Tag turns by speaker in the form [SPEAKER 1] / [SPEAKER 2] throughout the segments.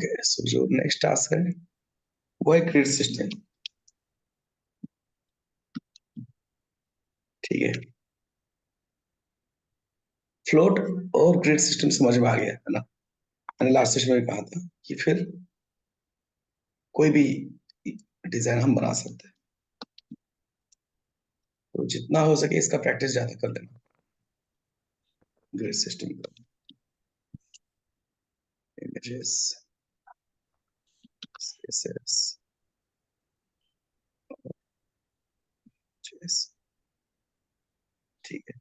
[SPEAKER 1] Okay, सो जो next task है वो है ग्रिड सिस्टम। ठीक है, फ्लोट और ग्रिड सिस्टम समझ में आ गया है ना। मैंने लास्ट सेशन में कहा था कि फिर कोई भी डिजाइन हम बना सकते हैं, तो जितना हो सके इसका प्रैक्टिस ज्यादा कर लेना ग्रिड सिस्टम का। इमेजेस, CSS, ठीक है।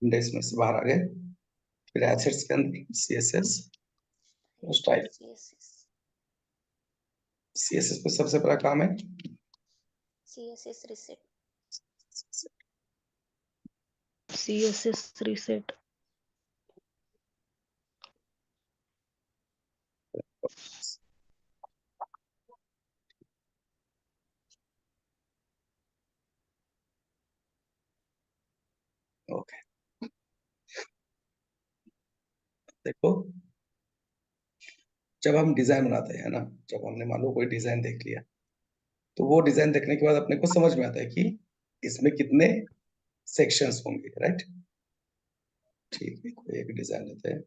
[SPEAKER 1] इंडेक्स में से बाहर आ गए, फिर एसेट्स के अंदर CSS और स्टाइल। CSS पे सबसे बड़ा काम है
[SPEAKER 2] CSS reset.
[SPEAKER 3] CSS reset.
[SPEAKER 1] Okay, देखो जब हम डिजाइन बनाते हैं ना, जब हमने मान लो कोई डिजाइन देख लिया, तो वो डिजाइन देखने के बाद अपने को समझ में आता है कि इसमें कितने सेक्शंस होंगे, राइट। ठीक है, कोई एक डिजाइन लेते हैं।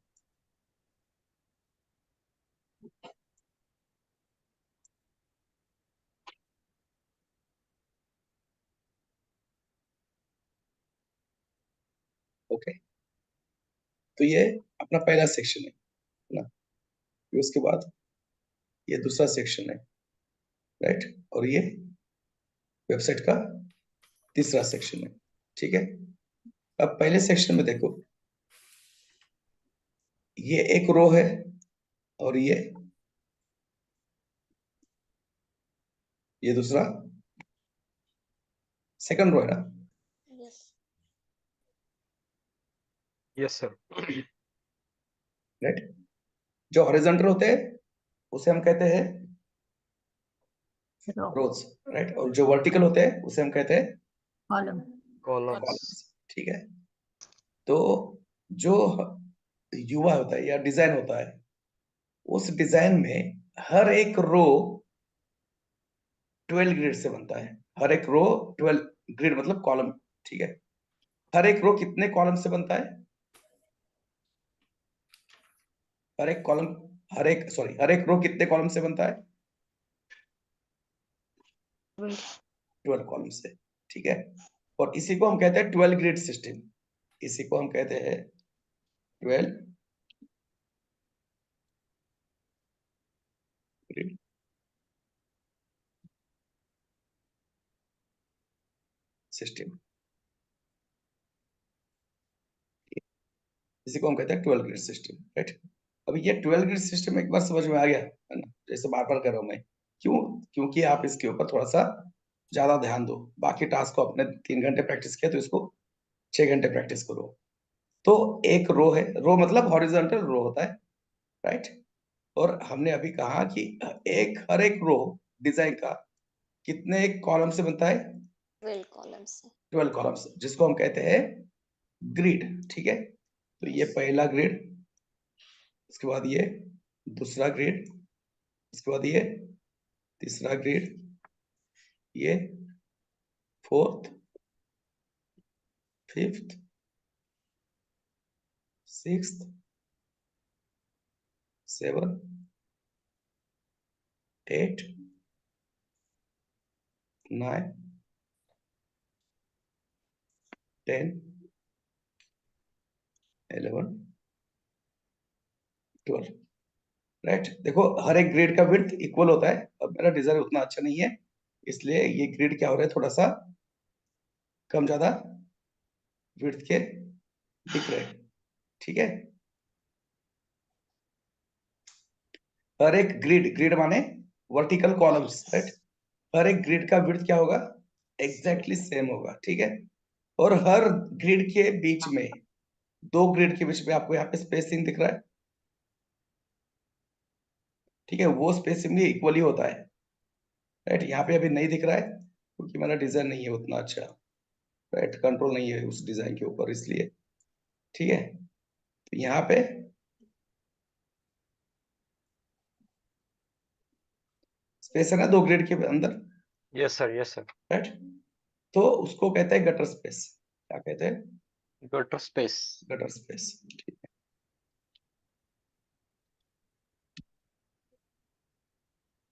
[SPEAKER 1] ओके, तो ये अपना पहला सेक्शन है ना, फिर उसके बाद ये दूसरा सेक्शन है, राइट, और ये वेबसाइट का तीसरा सेक्शन है। ठीक है, अब पहले सेक्शन में देखो, ये एक रो है और ये दूसरा सेकंड रो है ना।
[SPEAKER 2] Yes.
[SPEAKER 4] Yes sir.
[SPEAKER 1] राइट, जो हॉरिजॉन्टल होते हैं उसे हम कहते हैं रोज, राइट, और जो वर्टिकल होते हैं उसे हम कहते हैं
[SPEAKER 3] कॉलम।
[SPEAKER 1] कॉलम्स। ठीक है, तो जो युवा होता है या डिजाइन होता है, उस डिजाइन में हर एक रो 12 ग्रिड से बनता है। हर एक रो 12 ग्रिड मतलब कॉलम। ठीक है, हर एक रो कितने कॉलम से बनता है? हर एक कॉलम, हर एक रो कितने कॉलम से बनता है? 12 कॉलम से। ठीक है, और इसी को हम कहते हैं 12 ग्रिड सिस्टम। इसी को हम कहते हैं 12 ग्रिड सिस्टम। इसी को हम कहते हैं 12 ग्रिड सिस्टम, राइट। अब ये 12 ग्रिड सिस्टम एक बार समझ में आ गया है ना, जैसे बार बार कर रहा हूं मैं, क्यों? क्योंकि आप इसके ऊपर थोड़ा सा ज्यादा ध्यान दो। बाकी टास्क को अपने 3 घंटे प्रैक्टिस किया तो इसको 6 घंटे प्रैक्टिस करो। तो एक रो है, रो मतलब हॉरिजॉन्टल रो होता है, राइट। और हमने अभी कहा कि हर एक रो डिजाइन का कितने एक कॉलम से बनता है?
[SPEAKER 2] 12 columns.
[SPEAKER 1] 12 कॉलम्स, जिसको हम कहते हैं ग्रिड। ठीक है, तो ये पहला ग्रिड, उसके बाद ये दूसरा ग्रिड, उसके बाद ये तीसरा ग्रिड, ये fourth, fifth, sixth, seven, 8, 9, 10, 11, 12, right. देखो हर एक ग्रिड का विड्थ इक्वल होता है। अब मेरा डिजाइन उतना अच्छा नहीं है, इसलिए ये ग्रिड क्या हो रहा है, थोड़ा सा कम ज्यादा विड्थ के दिख रहे, ठीक है। हर एक ग्रिड माने वर्टिकल कॉलम्स, राइट। हर एक ग्रिड का विड्थ क्या होगा, एग्जैक्टली सेम होगा, ठीक है। और हर ग्रिड के बीच में, दो ग्रिड के बीच में आपको यहाँ पे स्पेसिंग दिख रहा है, ठीक है। वो स्पेसिंग भी इक्वली होता है, राइट। यहाँ पे अभी नहीं दिख रहा है क्योंकि मेरा डिजाइन नहीं है उतना अच्छा, राइट। कंट्रोल नहीं है उस डिजाइन के ऊपर, इसलिए, ठीक है। तो यहाँ पे स्पेस है ना दो ग्रिड के अंदर,
[SPEAKER 4] yes sir, yes sir.
[SPEAKER 1] Right. तो उसको कहते हैं गटर स्पेस। क्या कहते हैं,
[SPEAKER 4] गटर स्पेस।
[SPEAKER 1] गटर स्पेस, ठीक है।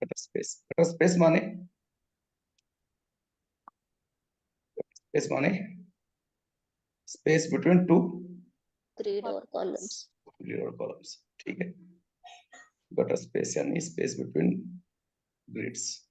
[SPEAKER 1] गटर स्पेस माने space between two
[SPEAKER 2] Grid or columns.
[SPEAKER 1] Grid और कॉलम्स, ठीक है। गटर स्पेस यानी space between grids.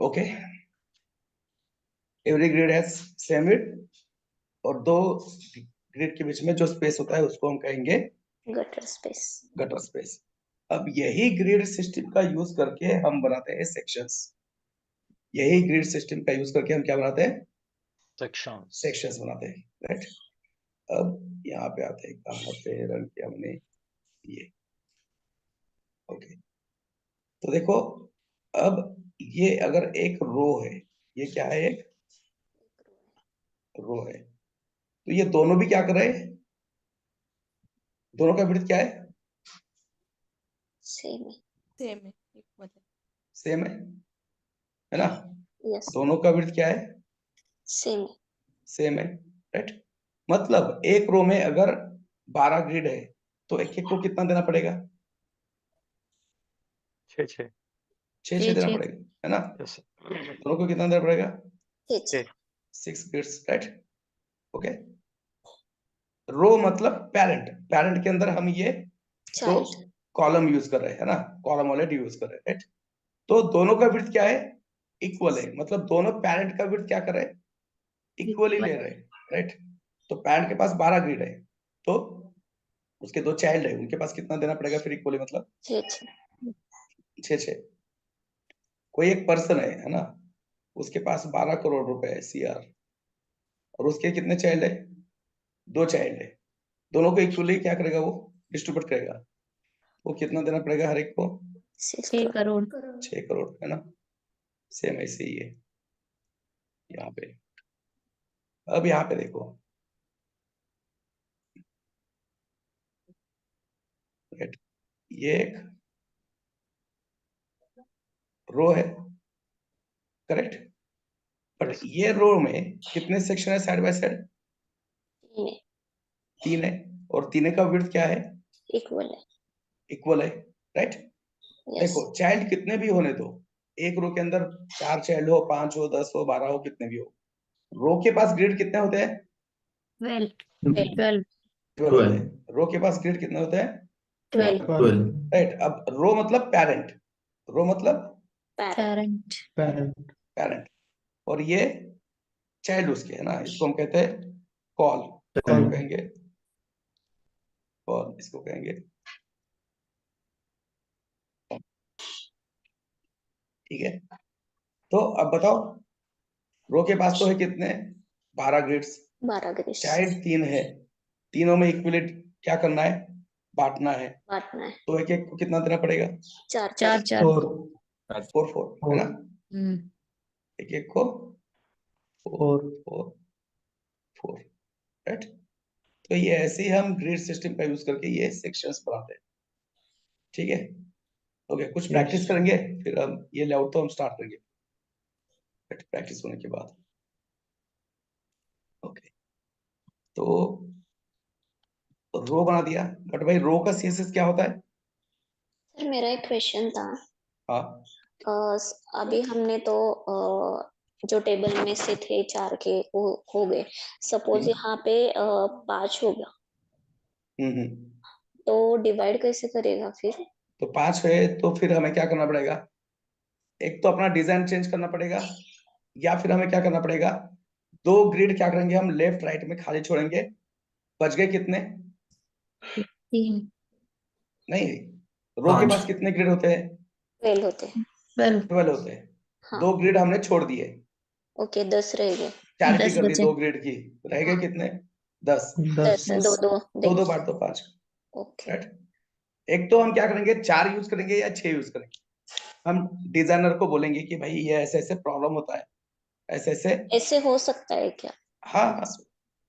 [SPEAKER 1] Okay, every grid has same width, और दो ग्रिड के बीच में जो स्पेस होता है उसको हम कहेंगे
[SPEAKER 2] Gutter space.
[SPEAKER 1] Gutter space. अब यही ग्रिड सिस्टम का यूज करके हम बनाते हैं सेक्शंस। यही ग्रिड सिस्टम का यूज करके हम क्या बनाते हैं,
[SPEAKER 4] सेक्शंस।
[SPEAKER 1] सेक्शंस बनाते हैं, राइट। अब यहाँ पे आते हैं, कहाँ पे रन किया हमने, ये, ओके। तो देखो, अब ये अगर एक रो है, ये क्या है, एक रो है, तो ये दोनों भी क्या कर रहे हैं, दोनों का विड्थ क्या है,
[SPEAKER 2] Same.
[SPEAKER 5] सेम है, इक्वल है।
[SPEAKER 1] सेम है ना।
[SPEAKER 2] Yes.
[SPEAKER 1] दोनों का विड्थ क्या है,
[SPEAKER 2] Same.
[SPEAKER 1] सेम है, राइट। मतलब एक रो में अगर 12 ग्रिड है तो एक एक को कितना देना पड़ेगा,
[SPEAKER 4] 6
[SPEAKER 1] छह देना
[SPEAKER 3] छह।
[SPEAKER 1] पड़ेगा, है ना।
[SPEAKER 4] Yes sir.
[SPEAKER 1] दोनों को कितना देना पड़ेगा,
[SPEAKER 2] H.
[SPEAKER 1] 6 grids, right. ओके, रो मतलब पेरेंट, पेरेंट के अंदर हम ये दो
[SPEAKER 2] Child.
[SPEAKER 1] कॉलम यूज कर रहे हैं, है ना, कॉलम ऑलरेडी यूज कर रहे हैं, राइट। तो दोनों का विड्थ क्या है, इक्वल है, मतलब दोनों पेरेंट का विड्थ क्या कर रहे हैं, इक्वली ले रहे हैं, राइट। तो पेरेंट के पास 12 ग्रिड है, तो उसके दो चाइल्ड है, उनके पास कितना देना पड़ेगा फिर इक्वली, मतलब
[SPEAKER 2] H.
[SPEAKER 1] 6। कोई एक पर्सन है ना, उसके पास 12 करोड़ रुपए है, CR, और उसके कितने चाइल्ड है, दो चाइल्ड है। दोनों को इक्वली क्या करेगा, वो डिस्ट्रीब्यूट करेगा। वो कितना देना पड़ेगा हर एक को,
[SPEAKER 2] 6
[SPEAKER 3] 6 करोड़।
[SPEAKER 1] 6 करोड़, है ना। सेम ऐसे ही है यहाँ पे। अब यहाँ पे देखो, राइट, ये एक रो है, करेक्ट। But
[SPEAKER 4] Yes.
[SPEAKER 1] ये रो में कितने सेक्शन है साइड बाय साइड,
[SPEAKER 2] में
[SPEAKER 1] 3 है, और तीनों का विड्थ क्या है,
[SPEAKER 2] equal है।
[SPEAKER 1] इक्वल है, राइट।
[SPEAKER 2] Yes.
[SPEAKER 1] देखो चाइल्ड कितने भी होने दो, एक रो के अंदर 4 चाइल्ड हो, 5 हो, 10 हो, 12 हो, कितने भी हो, रो के पास ग्रिड कितने होते हैं,
[SPEAKER 3] 12
[SPEAKER 1] 12 होते हैं। रो के पास ग्रिड कितने होते हैं,
[SPEAKER 2] 12.
[SPEAKER 1] राइट। अब रो मतलब पेरेंट, रो मतलब
[SPEAKER 2] Parent.
[SPEAKER 3] पेरेंट।
[SPEAKER 1] पेरेंट, और ये चाइल्ड उसके, है ना। इसको हम कहते हैं कॉल, कॉल कहेंगे, कॉल इसको कहेंगे, ठीक है। तो अब बताओ, रो के पास तो है कितने, 12 ग्रिड्स,
[SPEAKER 2] 12 grids.
[SPEAKER 1] चाइल्ड 3 है, तीनों में इक्वली क्या करना है, बांटना है।
[SPEAKER 2] बांटना है।
[SPEAKER 1] तो एक एक को कितना देना पड़ेगा,
[SPEAKER 2] 4
[SPEAKER 3] 4 4।
[SPEAKER 1] 4 है ना, एक एक को 4, राइट। तो ये ऐसे ही हम ग्रिड सिस्टम का यूज करके ये सेक्शंस बनाते हैं, ठीक है। ओके, कुछ प्रैक्टिस करेंगे, फिर हम ये लेआउट तो हम स्टार्ट करेंगे प्रैक्टिस होने के बाद। तो रो बना दिया, बट भाई रो का सीएसएस क्या होता है?
[SPEAKER 2] सर मेरा एक क्वेश्चन था।
[SPEAKER 1] हाँ
[SPEAKER 2] अभी हमने तो जो टेबल में से थे 4 के हो गए, सपोज यहाँ पे 5 हो गया, तो डिवाइड कैसे करेगा फिर?
[SPEAKER 1] तो 5 है तो फिर हमें क्या करना पड़ेगा? एक तो अपना डिजाइन चेंज करना पड़ेगा, या फिर हमें क्या करना पड़ेगा, 2 ग्रिड क्या करेंगे हम लेफ्ट राइट में खाली छोड़ेंगे। बच गए कितने?
[SPEAKER 3] 3
[SPEAKER 1] नहीं, रो के
[SPEAKER 6] 5
[SPEAKER 1] पास कितने ग्रिड होते हैं?
[SPEAKER 2] 12 होते हैं।
[SPEAKER 3] 12
[SPEAKER 1] 12 होते हैं।
[SPEAKER 2] हाँ
[SPEAKER 1] 2 ग्रिड हमने छोड़ दिए,
[SPEAKER 2] ओके, 10 रह गए।
[SPEAKER 1] 4 की
[SPEAKER 3] 10
[SPEAKER 1] कर दी,
[SPEAKER 3] बचे।
[SPEAKER 1] 2 ग्रिड की रह गए कितने? 10।
[SPEAKER 2] 10
[SPEAKER 3] 10
[SPEAKER 2] दो
[SPEAKER 1] दो दो बांट दो 5,
[SPEAKER 2] ओके।
[SPEAKER 1] राइट। एक तो हम क्या करेंगे, 4 यूज करेंगे या 6 यूज करेंगे? हम डिजाइनर को बोलेंगे कि भाई ये ऐसे ऐसे प्रॉब्लम होता है, ऐसे ऐसे।
[SPEAKER 2] ऐसे हो सकता है क्या?
[SPEAKER 1] हाँ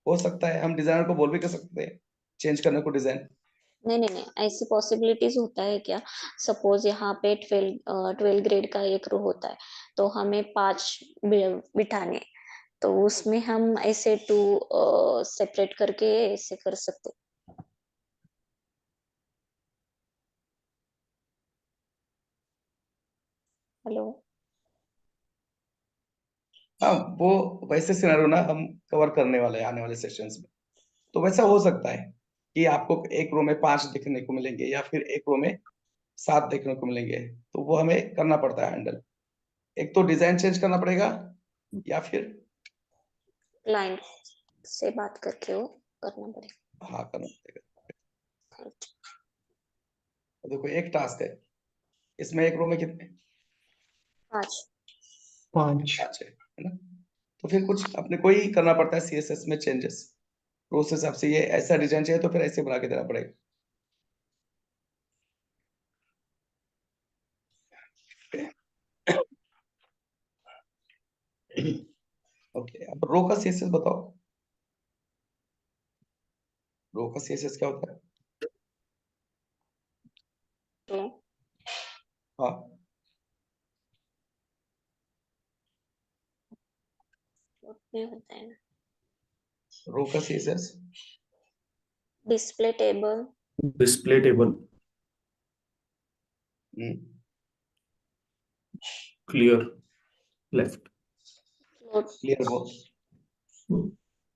[SPEAKER 1] हो सकता है, हम डिजाइनर को बोल भी कर सकते हैं चेंज करने को डिजाइन।
[SPEAKER 2] नहीं नहीं नहीं, ऐसी पॉसिबिलिटीज होता है क्या? सपोज यहाँ पे 12 ग्रेड का एक रो होता है, तो हमें 5 बिठाने, तो उसमें हम ऐसे 2 सेपरेट करके ऐसे कर सकते। हेलो।
[SPEAKER 1] हाँ वो वैसे सिनेरियो ना हम कवर करने वाले हैं आने वाले सेशंस में। तो वैसा हो सकता है कि आपको एक रो में 5 देखने को मिलेंगे, या फिर एक रो में 7 देखने को मिलेंगे, तो वो हमें करना पड़ता है हैंडल। एक तो डिजाइन चेंज करना पड़ेगा, या फिर
[SPEAKER 2] क्लाइंट से बात करके वो करना पड़ेगा।
[SPEAKER 1] हाँ करना पड़ेगा। तो देखो एक टास्क है, इसमें एक रो में कितने?
[SPEAKER 2] 5।
[SPEAKER 6] 5
[SPEAKER 1] 5 है ना। तो फिर कुछ अपने को ही करना पड़ता है सीएसएस में चेंजेस। रोज हिसाब से ये ऐसा डिजाइन चाहिए तो फिर ऐसे बना के देना पड़ेगा। ओके, अब रो का सीएसएस बताओ। रो का सीएसएस क्या होता है?
[SPEAKER 2] तो
[SPEAKER 1] हाँ
[SPEAKER 2] उसमें होता है
[SPEAKER 1] रो का CSS
[SPEAKER 2] display table,
[SPEAKER 6] display table, clear left,
[SPEAKER 2] float,
[SPEAKER 1] clear both.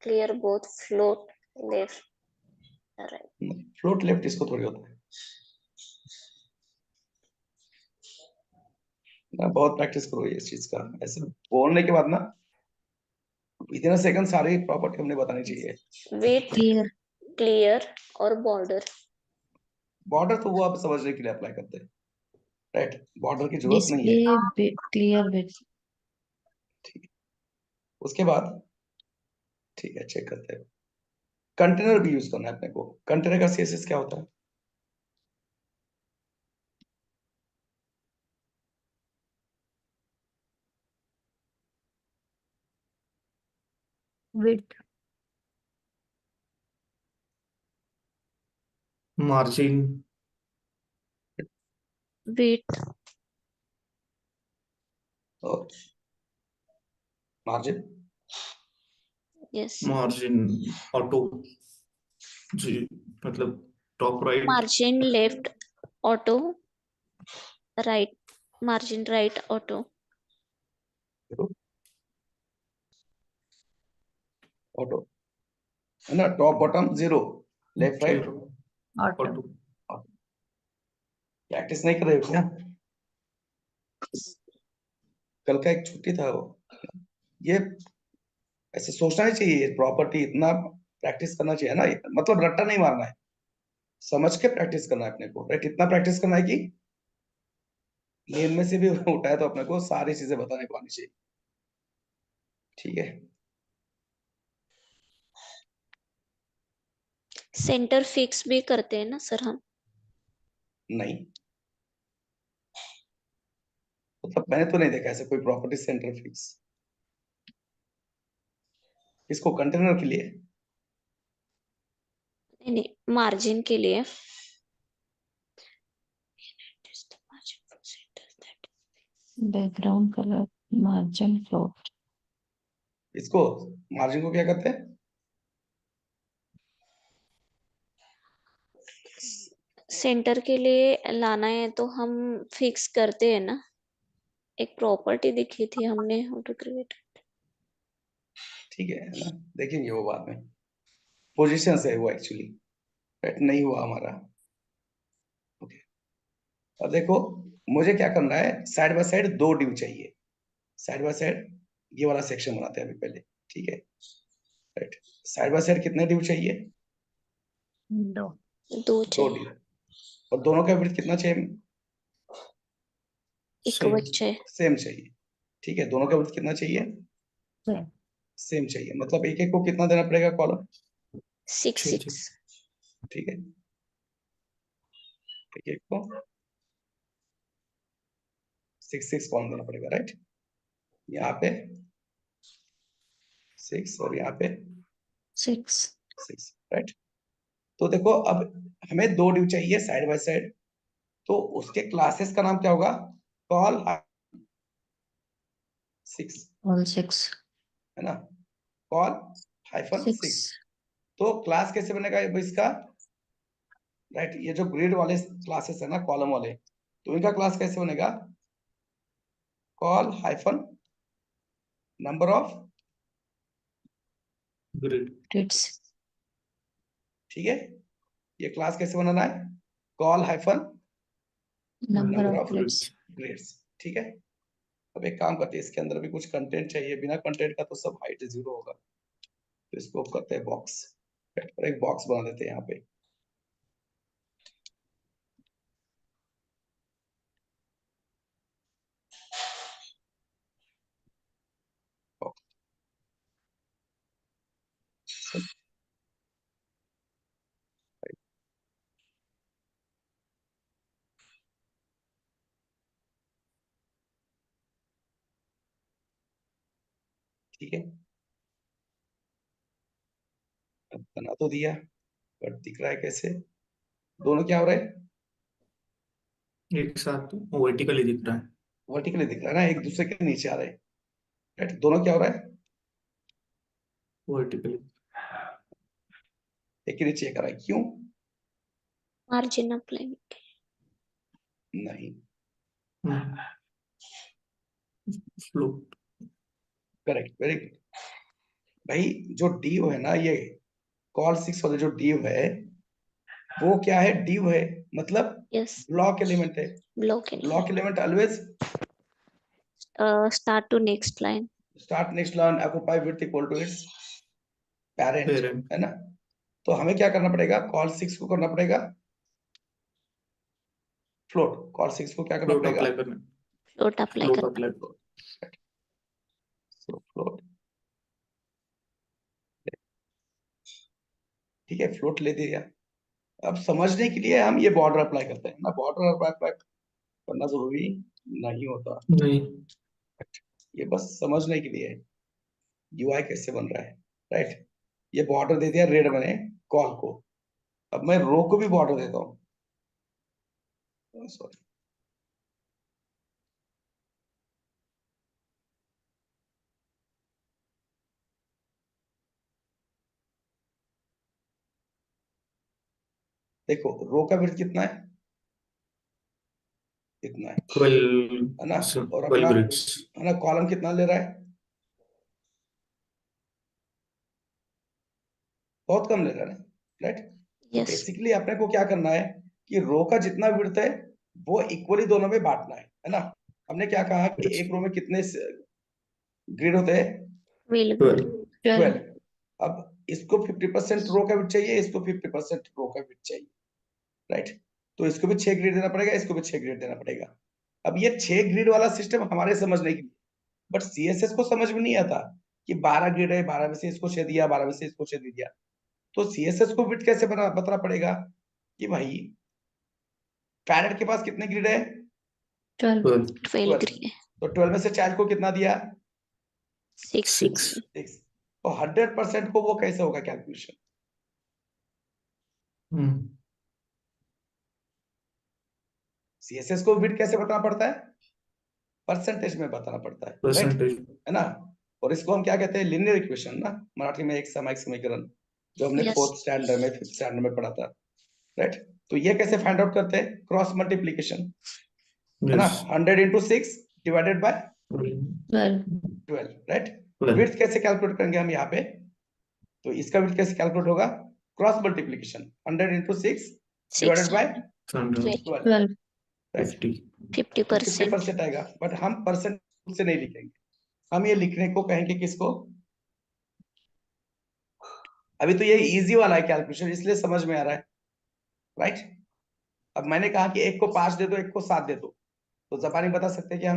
[SPEAKER 2] Clear both, float left right.
[SPEAKER 1] Float left इसको थोड़ी होता है ना। बहुत प्रैक्टिस करो ये इस चीज का, ऐसे बोलने के बाद ना इतना सेकंड सारी प्रॉपर्टी हमने बतानी चाहिए।
[SPEAKER 2] विथ,
[SPEAKER 3] क्लियर
[SPEAKER 2] क्लियर और बॉर्डर।
[SPEAKER 1] बॉर्डर तो वो आप समझने के लिए अप्लाई करते हैं, राइट। बॉर्डर की जरूरत नहीं है।
[SPEAKER 3] Display clear with.
[SPEAKER 1] ठीक है, उसके बाद ठीक है चेक करते हैं। कंटेनर भी यूज करना है अपने को। कंटेनर का सीएसएस क्या होता है?
[SPEAKER 3] विथ
[SPEAKER 6] मार्जिन,
[SPEAKER 2] विथ
[SPEAKER 1] और मार्जिन।
[SPEAKER 2] यस,
[SPEAKER 6] मार्जिन ऑटो, जी मतलब top right,
[SPEAKER 2] margin left auto, right margin right auto.
[SPEAKER 1] Auto है ना, top bottom zero, left right
[SPEAKER 6] zero
[SPEAKER 3] auto.
[SPEAKER 6] Auto.
[SPEAKER 1] Practice नहीं कर रहे हो क्या? कल का एक छुट्टी था वो। ये ऐसे सोचना ही चाहिए, प्रॉपर्टी इतना प्रैक्टिस करना चाहिए ना, मतलब रट्टा नहीं मारना है, समझ के प्रैक्टिस करना है अपने को, राइट। इतना प्रैक्टिस करना है कि नींद में से भी उठाए तो अपने को सारी चीजें बताने को आनी चाहिए। ठीक है,
[SPEAKER 2] सेंटर फिक्स भी करते हैं ना सर हम?
[SPEAKER 1] नहीं मतलब मैंने तो नहीं देखा ऐसे कोई प्रॉपर्टी सेंटर फिक्स। इसको कंटेनर के लिए
[SPEAKER 2] नहीं नहीं, मार्जिन के लिए।
[SPEAKER 3] Background colour margin float.
[SPEAKER 1] इसको मार्जिन को क्या कहते हैं?
[SPEAKER 2] सेंटर के लिए लाना है तो हम फिक्स करते हैं ना, एक प्रॉपर्टी दिखी थी हमने, हाउ टू क्रिएट।
[SPEAKER 1] ठीक है ना, देखेंगे वो बाद में। पोजीशन से वो एक्चुअली राइट नहीं हुआ हमारा। ओके, अब देखो मुझे क्या करना है, साइड बाय साइड 2 डिव चाहिए। साइड बाय साइड ये वाला सेक्शन बनाते हैं अभी पहले, ठीक है राइट। साइड बाय साइड कितने डिव चाहिए?
[SPEAKER 3] 2
[SPEAKER 2] 2
[SPEAKER 1] 2
[SPEAKER 2] चाहिए,
[SPEAKER 1] डिव। और दोनों का विड्थ कितना चाहिए?
[SPEAKER 2] Equal
[SPEAKER 6] Same.
[SPEAKER 2] चाहिए।
[SPEAKER 1] सेम चाहिए, ठीक है। दोनों का विड्थ कितना चाहिए?
[SPEAKER 3] Same.
[SPEAKER 1] सेम चाहिए, मतलब एक एक को कितना देना पड़ेगा कॉलम?
[SPEAKER 2] 6
[SPEAKER 6] ठीक
[SPEAKER 2] 6
[SPEAKER 1] ठीक है, एक एक को 6 6 कॉलम देना पड़ेगा राइट। यहाँ पे 6 और यहाँ पे
[SPEAKER 3] 6
[SPEAKER 1] 6 राइट। तो देखो अब हमें 2 डिव चाहिए साइड बाय साइड, तो उसके क्लासेस का नाम क्या होगा? कॉल 6
[SPEAKER 3] all 6
[SPEAKER 1] है ना, कॉल हाइफन 6।
[SPEAKER 3] 6
[SPEAKER 1] तो क्लास कैसे बनेगा अब इसका? राइट, ये जो ग्रिड वाले क्लासेस है ना कॉलम वाले, तो इनका क्लास कैसे बनेगा? Call hyphen number of
[SPEAKER 6] Grid.
[SPEAKER 3] grids
[SPEAKER 1] ठीक है। ये क्लास कैसे बनाना है? Call hyphen
[SPEAKER 3] number
[SPEAKER 1] number
[SPEAKER 3] of
[SPEAKER 1] of
[SPEAKER 3] grids
[SPEAKER 1] grids, ठीक है। अब एक काम करते हैं, इसके अंदर भी कुछ कंटेंट चाहिए, बिना कंटेंट का तो सब हाइट 0 होगा, तो इसको करते हैं बॉक्स, और एक बॉक्स बना देते हैं यहाँ पे। ठीक है, अब बना तो दिया, बट दिख रहा है कैसे? दोनों क्या हो रहा है?
[SPEAKER 6] एक साथ वर्टिकली दिख रहा है.
[SPEAKER 1] वर्टिकली दिख रहा है ना, एक दूसरे के नीचे आ रहे हैं राइट। दोनों क्या हो रहा है?
[SPEAKER 6] Vertically.
[SPEAKER 1] एक के नीचे एक आ रहा है, क्यों?
[SPEAKER 2] Margin apply.
[SPEAKER 1] नहीं,
[SPEAKER 6] Hmm. Float.
[SPEAKER 1] Correct, very good भाई। जो डीव है ना, ये कॉल 6 वाले जो डीव है, वो क्या है? डीव है मतलब
[SPEAKER 2] यस,
[SPEAKER 1] ब्लॉक एलिमेंट है।
[SPEAKER 2] Block in,
[SPEAKER 1] block element always
[SPEAKER 2] start to next line.
[SPEAKER 1] Start next line occupy width equal to its parent,
[SPEAKER 6] Parent.
[SPEAKER 1] है ना। तो हमें क्या करना पड़ेगा? कॉल 6 को करना पड़ेगा फ्लोट। कॉल 6 को क्या करना
[SPEAKER 6] Float
[SPEAKER 1] पड़ेगा?
[SPEAKER 6] apply करना.
[SPEAKER 2] फ्लोट अप्लाई
[SPEAKER 6] Float
[SPEAKER 2] करना।
[SPEAKER 6] apply.
[SPEAKER 1] फ्लोट, ठीक है, फ्लोट ले दिया। अब समझने के लिए हम ये बॉर्डर अप्लाई करते हैं ना, बॉर्डर अप्लाई करना जरूरी नहीं होता,
[SPEAKER 6] नहीं.
[SPEAKER 1] ये बस समझने के लिए यूआई कैसे बन रहा है राइट। ये बॉर्डर दे दिया रेड मैंने कॉल को, अब मैं रो को भी बॉर्डर देता हूँ, सॉरी देखो रो का विड्थ कितना है? इतना है
[SPEAKER 6] 12.
[SPEAKER 1] ना।
[SPEAKER 6] So,
[SPEAKER 1] और
[SPEAKER 6] 12
[SPEAKER 1] अपना
[SPEAKER 6] grids.
[SPEAKER 1] है ना कॉलम कितना ले रहा है? बहुत कम ले रहा है ना राइट। तो
[SPEAKER 2] यस,
[SPEAKER 1] बेसिकली अपने को क्या करना है कि रो का जितना विड्थ है वो इक्वली दोनों में बांटना है ना। हमने क्या कहा कि
[SPEAKER 6] Yes.
[SPEAKER 1] एक रो में कितने ग्रिड होते हैं?
[SPEAKER 2] 12
[SPEAKER 3] 12
[SPEAKER 1] 12। अब इसको 50% रो का विड्थ चाहिए, इसको 50% रो का विड्थ चाहिए राइट। तो इसको भी 6 ग्रिड देना पड़ेगा, इसको भी 6 ग्रिड देना पड़ेगा। अब ये 6 ग्रिड वाला सिस्टम हमारे समझने के लिए, बट सीएसएस को समझ में नहीं आता कि 12 ग्रिड है, 12 में से इसको 6 दिया, 12 में से इसको 6 दिया। तो सीएसएस को विड्थ कैसे बताना पड़ेगा कि भाई पैरेट के पास कितने ग्रिड है?
[SPEAKER 3] 12
[SPEAKER 6] 12.
[SPEAKER 2] 12
[SPEAKER 1] 12।
[SPEAKER 2] ग्रीन,
[SPEAKER 1] तो 12 में से चाइल्ड को कितना दिया?
[SPEAKER 2] 6
[SPEAKER 6] 6.
[SPEAKER 1] 6। तो 100% को वो कैसे होगा कैलकुलेशन?
[SPEAKER 6] Hmm.
[SPEAKER 1] सीएसएस को विड्थ कैसे बताना पड़ता है? परसेंटेज में बताना पड़ता है राइट,
[SPEAKER 6] Percentage.
[SPEAKER 1] है ना। और इसको हम क्या कहते हैं? लिनियर इक्वेशन ना, मराठी में एक सामायिक समीकरण, जो हमने
[SPEAKER 2] Yes.
[SPEAKER 1] 4th स्टैंडर्ड में 5th स्टैंडर्ड में पढ़ा था राइट। तो ये कैसे फाइंड आउट करते हैं? क्रॉस मल्टीप्लीकेशन, है ना?
[SPEAKER 6] Yes.
[SPEAKER 1] 100 into 6 divided by
[SPEAKER 3] 12.
[SPEAKER 1] 12, right?
[SPEAKER 6] 12.
[SPEAKER 1] Width कैसे कैलकुलेट करेंगे हम यहाँ पे? तो इसका विड्थ कैसे कैलकुलेट होगा? Cross multiplication, 100 into 6 divided
[SPEAKER 2] 6
[SPEAKER 1] by
[SPEAKER 6] 100.
[SPEAKER 1] 12,
[SPEAKER 3] 12.
[SPEAKER 1] Right?
[SPEAKER 6] 50.
[SPEAKER 2] 50%.
[SPEAKER 1] 50% आएगा, बट हम परसेंट से नहीं लिखेंगे, हम ये लिखने को कहेंगे किसको? अभी तो ये इजी वाला है कैलकुलेशन, इसलिए समझ में आ रहा है, राइट? अब मैंने कहा कि एक को 5 दे दो, एक को 7 दे दो, तो जापानी बता सकते हैं कि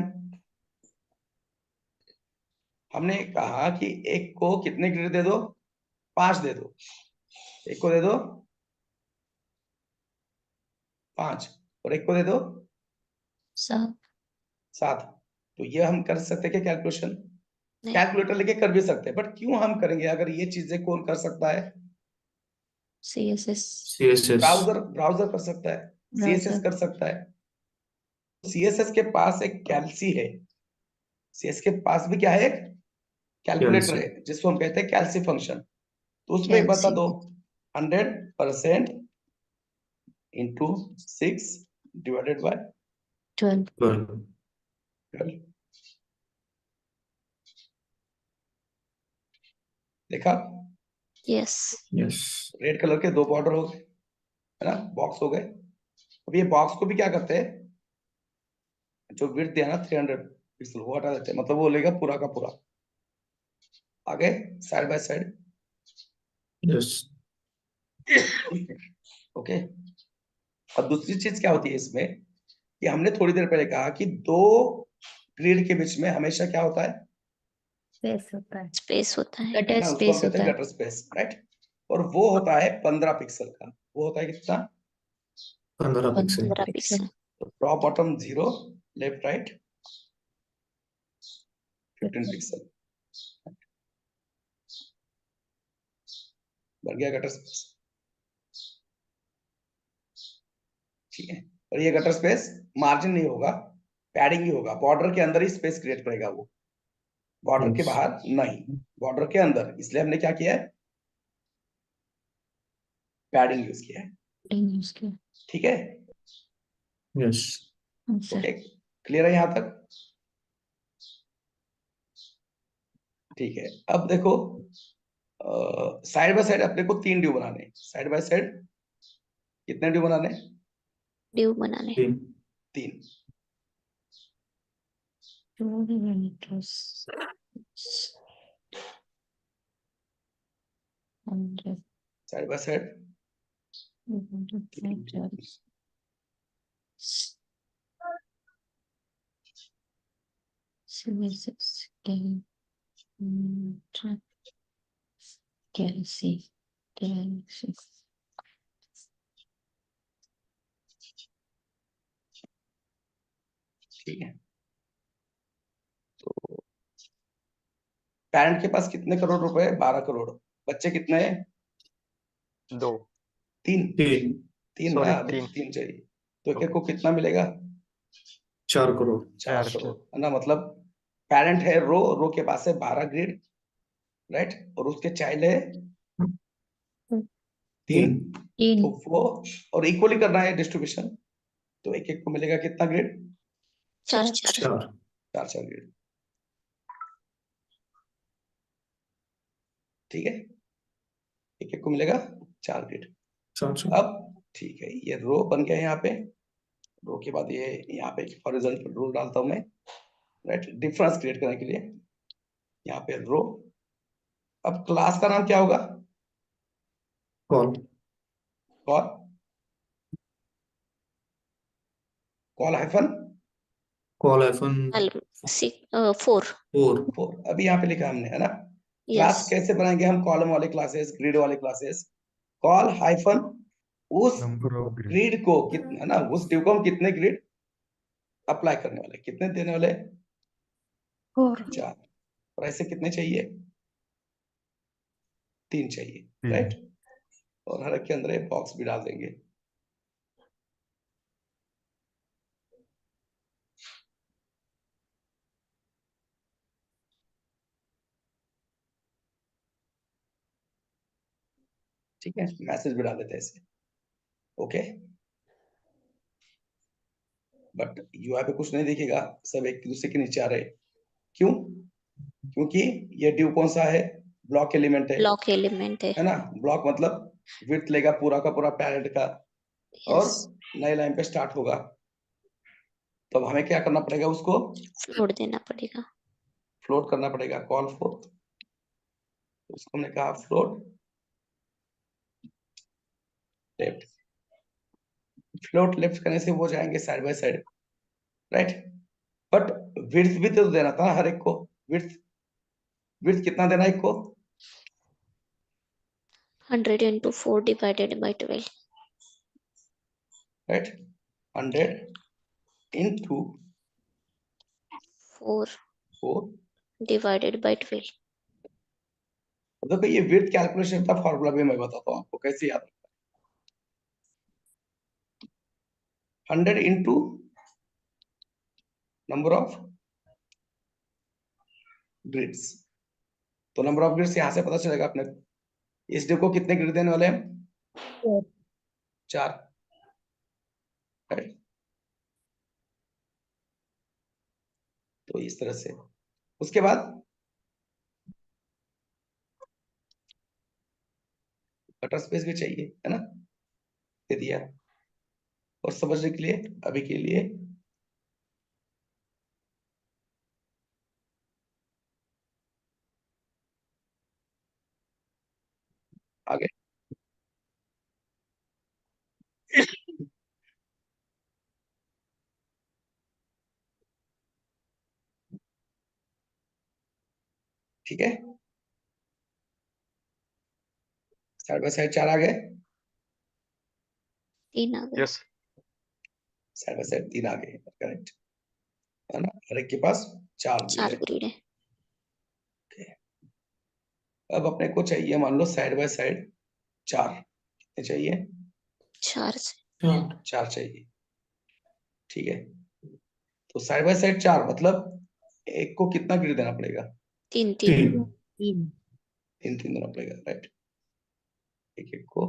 [SPEAKER 1] हमने कहा कि एक को कितने ग्रेड दे दो? 5 दे दो, एक को दे दो 5 और एक को दे दो
[SPEAKER 3] 7.
[SPEAKER 1] 7। तो ये हम कर सकते हैं क्या कैलकुलेशन?
[SPEAKER 2] नहीं।
[SPEAKER 1] कैलकुलेटर लेके कर भी सकते हैं, बट क्यों हम करेंगे अगर ये चीजें कौन कर सकता है?
[SPEAKER 3] CSS.
[SPEAKER 6] CSS.
[SPEAKER 1] ब्राउजर कर सकता है, सीएसएस
[SPEAKER 3] Browser.
[SPEAKER 1] कर सकता है। सीएसएस के पास एक कैल्सी है, सीएस के पास भी क्या है? एक कैलकुलेटर
[SPEAKER 6] Calci.
[SPEAKER 1] है जिसको हम कहते हैं कैल्सी फंक्शन। तो उसमें एक बता
[SPEAKER 3] Calci.
[SPEAKER 1] दो, 100% इंटू 6 डिवाइडेड बाय
[SPEAKER 3] 12.
[SPEAKER 6] 12.
[SPEAKER 1] 12। देखा?
[SPEAKER 2] Yes.
[SPEAKER 6] Yes.
[SPEAKER 1] रेड कलर के 2 बॉर्डर हो गए, है ना? बॉक्स हो गए। अब ये बॉक्स को भी क्या करते हैं? जो विड्थ दिया ना 300 पिक्सल, वो हटा देते हैं, मतलब वो लेगा पूरा का पूरा। आगे side by side,
[SPEAKER 6] Yes.
[SPEAKER 1] Okay. और दूसरी चीज क्या होती है इसमें कि हमने थोड़ी देर पहले कहा कि 2 ग्रिड के बीच में हमेशा क्या होता है?
[SPEAKER 3] Space होता है.
[SPEAKER 2] Space होता है.
[SPEAKER 3] Gutter
[SPEAKER 1] ना, उसको हम
[SPEAKER 3] space
[SPEAKER 1] कहते
[SPEAKER 3] होता
[SPEAKER 1] हैं
[SPEAKER 3] है.
[SPEAKER 1] Gutter space, right? और वो होता है 15 पिक्सल का। वो होता है कितना?
[SPEAKER 6] 15 pixel.
[SPEAKER 2] 15
[SPEAKER 3] Pixel.
[SPEAKER 2] पिक्सल.
[SPEAKER 1] तो top bottom 0, left right 15 pixel, बन गया गटर स्पेस, ठीक है? और ये गटर स्पेस मार्जिन नहीं होगा, पैडिंग ही होगा, बॉर्डर के अंदर ही स्पेस क्रिएट करेगा वो, बॉर्डर के
[SPEAKER 6] Yes.
[SPEAKER 1] बाहर नहीं, बॉर्डर के अंदर। इसलिए हमने क्या किया है? पैडिंग यूज किया है,
[SPEAKER 3] Ding उसके.
[SPEAKER 1] ठीक है?
[SPEAKER 6] Yes.
[SPEAKER 3] Answer.
[SPEAKER 1] ओके, क्लियर है यहां तक? ठीक है। अब देखो, साइड बाय साइड अपने को 3 ड्यू बनाने हैं। साइड बाय साइड कितने ड्यू बनाने हैं?
[SPEAKER 2] ड्यू बनाने.
[SPEAKER 6] 3.
[SPEAKER 1] 3।
[SPEAKER 3] Kilometers. 100
[SPEAKER 1] side by side
[SPEAKER 3] meters. CSS. Calci.
[SPEAKER 1] ठीक है। तो पेरेंट के पास कितने करोड़ रुपए? 12 करोड़। बच्चे कितने हैं?
[SPEAKER 4] 2
[SPEAKER 1] 3।
[SPEAKER 6] 3.
[SPEAKER 1] 3
[SPEAKER 4] सॉरी
[SPEAKER 1] ना,
[SPEAKER 4] 3
[SPEAKER 1] 3 चाहिए। तो एक को कितना मिलेगा?
[SPEAKER 6] 4 करोड़.
[SPEAKER 1] 4
[SPEAKER 4] 4
[SPEAKER 1] करोड़, है ना? मतलब पेरेंट है रो के पास है 12 ग्रिड, राइट? और उसके चाइल्ड है 3।
[SPEAKER 6] 3.
[SPEAKER 1] तो वो, और इक्वली करना है डिस्ट्रीब्यूशन, तो एक एक को मिलेगा कितना ग्रिड?
[SPEAKER 2] 4
[SPEAKER 6] 4.
[SPEAKER 1] 4 ग्रिड, ठीक है? एक एक को मिलेगा 4 ग्रिड।
[SPEAKER 6] 4.
[SPEAKER 1] अब ठीक है, ये रो बन गया यहाँ पे। रो के बाद ये यहाँ पे हॉरिजॉन्टल रूल डालता हूं मैं, राइट? डिफरेंस क्रिएट करने के लिए यहाँ पे रो। अब क्लास का नाम क्या होगा?
[SPEAKER 6] Call.
[SPEAKER 1] Call, call hyphen
[SPEAKER 6] Call hyphen
[SPEAKER 2] 4.
[SPEAKER 6] 4.
[SPEAKER 1] 4। अभी यहाँ पे लिखा हमने, है ना?
[SPEAKER 2] Yes.
[SPEAKER 1] क्लास कैसे बनाएंगे हम? कॉलम वाले क्लासेस, ग्रिड वाले क्लासेस, कॉल हाइफन उस ग्रिड को कितना, है ना, उस ड्यू को हम कितने ग्रिड अप्लाई करने वाले, कितने देने वाले?
[SPEAKER 3] 4.
[SPEAKER 1] 4। और ऐसे कितने चाहिए? 3 चाहिए, राइट? और हर एक के अंदर एक बॉक्स भी डाल देंगे। ठीक है, मैसेज भी डाल देते हैं ऐसे, ओके? बट यूआई पे कुछ नहीं दिखेगा, सब एक दूसरे के नीचे आ रहे। क्यों? क्योंकि ये ड्यू कौन सा है? ब्लॉक एलिमेंट
[SPEAKER 2] ब्लॉक एलिमेंट
[SPEAKER 1] है ना? ब्लॉक मतलब विड्थ लेगा पूरा का पूरा पैरेट का और
[SPEAKER 2] यस,
[SPEAKER 1] नए लाइन पे स्टार्ट होगा। तो अब हमें क्या करना पड़ेगा? उसको
[SPEAKER 2] फ्लोट देना पड़ेगा।
[SPEAKER 1] फ्लोट करना पड़ेगा, कॉल फोर्थ। उसको हमने कहा फ्लोट लेफ्ट। फ्लोट लेफ्ट करने से वो जाएंगे side by side, right? But width भी तो देना था हर एक को। विड्थ विड्थ कितना देना है एक को?
[SPEAKER 2] 100 into 4 divided by 12.
[SPEAKER 1] Right? 100 into
[SPEAKER 2] 4
[SPEAKER 1] 4।
[SPEAKER 2] divided by 12.
[SPEAKER 1] देखो ये विड्थ कैलकुलेशन का फॉर्मूला भी मैं बताता हूँ आपको कैसे याद रखना है। 100 into नंबर ऑफ ग्रिड्स। तो नंबर ऑफ ग्रिड्स यहाँ से पता चलेगा अपने। इस डे को कितने ग्रिड देने वाले हैं? 4, राइट? तो इस तरह से उसके बाद कटर स्पेस भी चाहिए, है ना? दे दिया। और समझने के लिए अभी के लिए आगे ठीक है, साइड बाय साइड 4 आ गए,
[SPEAKER 2] 3 आ गए।
[SPEAKER 4] यस
[SPEAKER 1] साइड बाय साइड 3 आ गए, करेक्ट है ना? हर एक के पास 4 ग्रिड
[SPEAKER 2] 4
[SPEAKER 1] है।
[SPEAKER 2] ग्रिड है।
[SPEAKER 1] अब अपने को चाहिए मान लो साइड बाय साइड 4। कितने चाहिए?
[SPEAKER 2] 4 से
[SPEAKER 1] 4 चाहिए, ठीक है। तो साइड बाय साइड 4 मतलब एक को कितना ग्रिड देना पड़ेगा?
[SPEAKER 2] 3
[SPEAKER 6] 3
[SPEAKER 1] 3 देना पड़ेगा, राइट? एक एक को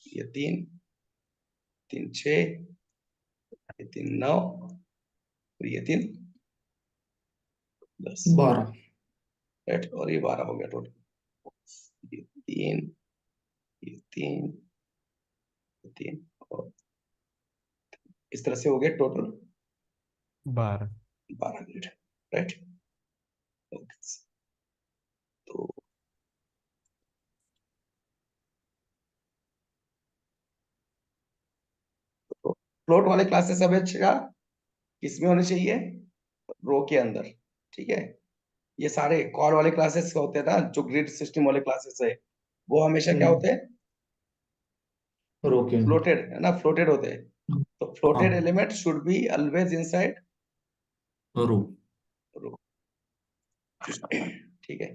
[SPEAKER 1] ये 3 3 6, ये 3 9 और ये 3 10,
[SPEAKER 6] 12
[SPEAKER 1] राइट? और ये 12 हो गया टोटल। ये 3 ये 3 ये 3 और इस तरह से हो गया टोटल
[SPEAKER 4] 12
[SPEAKER 1] ग्रिड, राइट? ओके। तो फ्लोट वाले क्लासेस हमेशा किसमें होने चाहिए? रो के अंदर, ठीक है। ये सारे कॉल वाले क्लासेस होते हैं ना, जो ग्रिड सिस्टम वाले क्लासेस है, वो हमेशा क्या होते हैं?
[SPEAKER 6] रोके
[SPEAKER 1] फ्लोटेड, है ना? फ्लोटेड होते हैं। तो फ्लोटेड
[SPEAKER 6] हाँ।
[SPEAKER 1] Element should be always inside
[SPEAKER 6] row
[SPEAKER 1] row, ठीक है।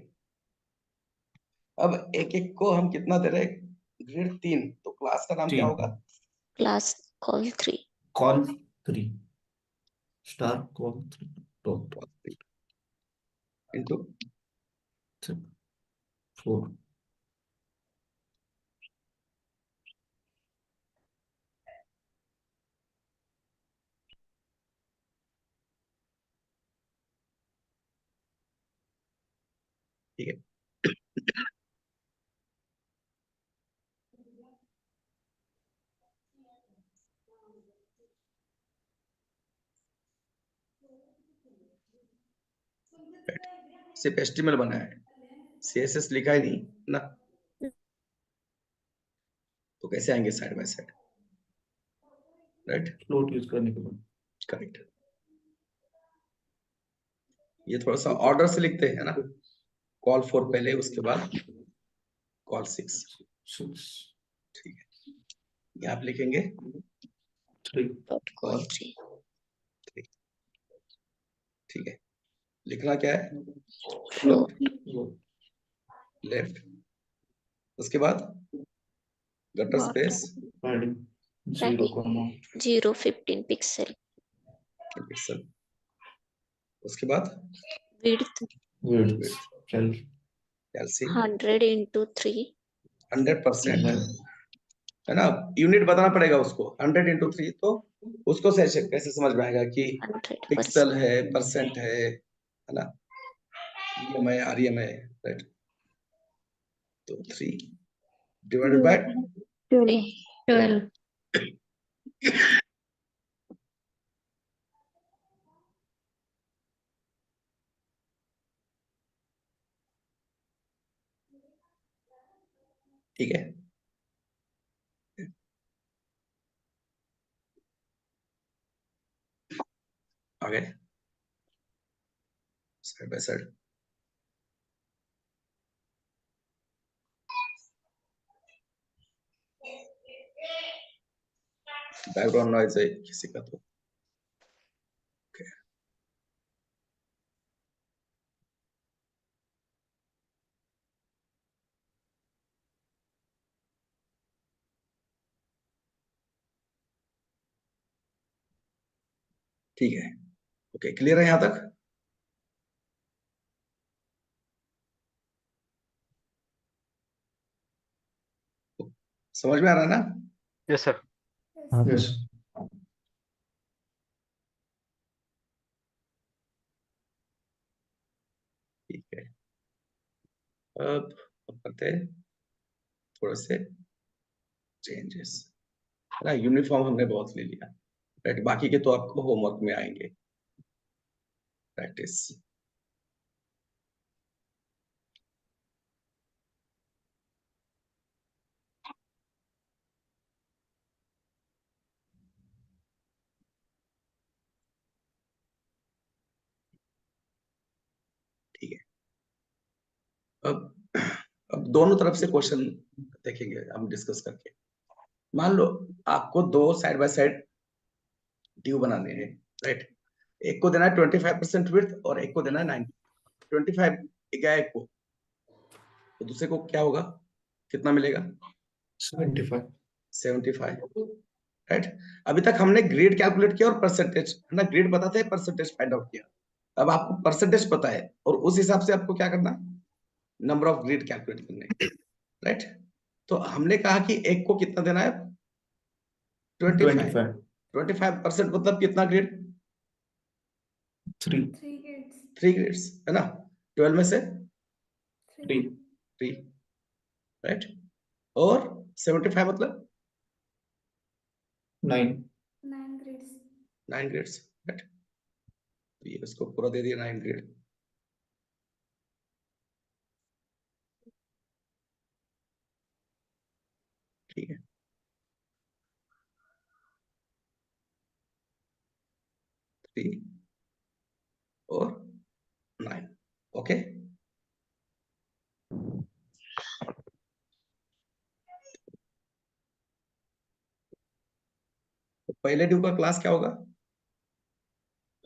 [SPEAKER 1] अब एक एक को हम कितना दे रहे हैं? ग्रिड 3। तो क्लास का नाम क्या
[SPEAKER 6] 3
[SPEAKER 1] होगा?
[SPEAKER 2] Class call 3।
[SPEAKER 6] Call 3 star call 3 dot
[SPEAKER 1] into
[SPEAKER 6] 4
[SPEAKER 1] ठीक है। सिर्फ एचटीएमएल बना है, सीएसएस लिखा ही नहीं ना, तो कैसे आएंगे side by side, right?
[SPEAKER 6] Float use करने के बाद
[SPEAKER 1] करेक्ट। ये थोड़ा सा ऑर्डर से लिखते हैं ना, कॉल 4 पहले, उसके बाद कॉल 6,
[SPEAKER 6] 6
[SPEAKER 1] ठीक है। यहाँ पे लिखेंगे
[SPEAKER 6] 3
[SPEAKER 2] डॉट कॉल 3।
[SPEAKER 1] ठीक है। लिखना क्या है?
[SPEAKER 2] फ्लोट
[SPEAKER 1] लेफ्ट, उसके बाद gutter space
[SPEAKER 6] padding 0
[SPEAKER 2] 15 pixel.
[SPEAKER 1] Pixel, उसके बाद
[SPEAKER 2] विड्थ
[SPEAKER 6] विड्थ
[SPEAKER 1] कैल्सी
[SPEAKER 2] 100 into 3
[SPEAKER 1] 100%, है ना, यूनिट बताना पड़ेगा उसको 100 into 3, तो उसको कैसे समझ में आएगा कि
[SPEAKER 2] 100%.
[SPEAKER 1] पिक्सल है, परसेंट है ना, EM है, REM है, राइट। तो 3 डिवाइडेड बाय
[SPEAKER 3] 12
[SPEAKER 1] ठीक है। आगे side by side. Background noise है किसी का तो ठीक है। ओके, क्लियर है यहाँ तक? समझ में आ रहा है ना?
[SPEAKER 7] Yes sir.
[SPEAKER 4] हाँ
[SPEAKER 6] यस
[SPEAKER 4] सर।
[SPEAKER 1] ठीक है। अब करते हैं थोड़े से चेंजेस, है ना। यूनिफॉर्म हमने बहुत ले लिया, राइट। बाकी के तो आपको होमवर्क में आएंगे, प्रैक्टिस। ठीक है। अब दोनों तरफ से क्वेश्चन देखेंगे हम डिस्कस करके। मान लो आपको दो साइड बाय साइड ड्यू बनाने हैं, राइट। एक को देना है 25% विड्थ और एक को देना है 9। 25 गया एक को, तो दूसरे को क्या होगा, कितना मिलेगा?
[SPEAKER 6] 75
[SPEAKER 1] 75, राइट। अभी तक हमने ग्रेड कैलकुलेट किया और परसेंटेज, है ना, ग्रेड पता था, परसेंटेज फाइंड आउट किया। अब आपको परसेंटेज पता है और उस हिसाब से आपको क्या करना, नंबर ऑफ ग्रेड कैलकुलेट करने, राइट। तो हमने कहा कि एक को कितना देना है, 25। 25% मतलब कितना ग्रेड?
[SPEAKER 6] 3
[SPEAKER 1] 3 ग्रेड्स, है ना। 12 में से
[SPEAKER 6] 3
[SPEAKER 1] 3, राइट। और 75 मतलब
[SPEAKER 6] 9
[SPEAKER 1] 9 ग्रेड्स, राइट। तो ये इसको पूरा दे दिया 9 ग्रेड। ठीक है। 3 और 9, ओके। तो पहले ड्यू का क्लास क्या होगा?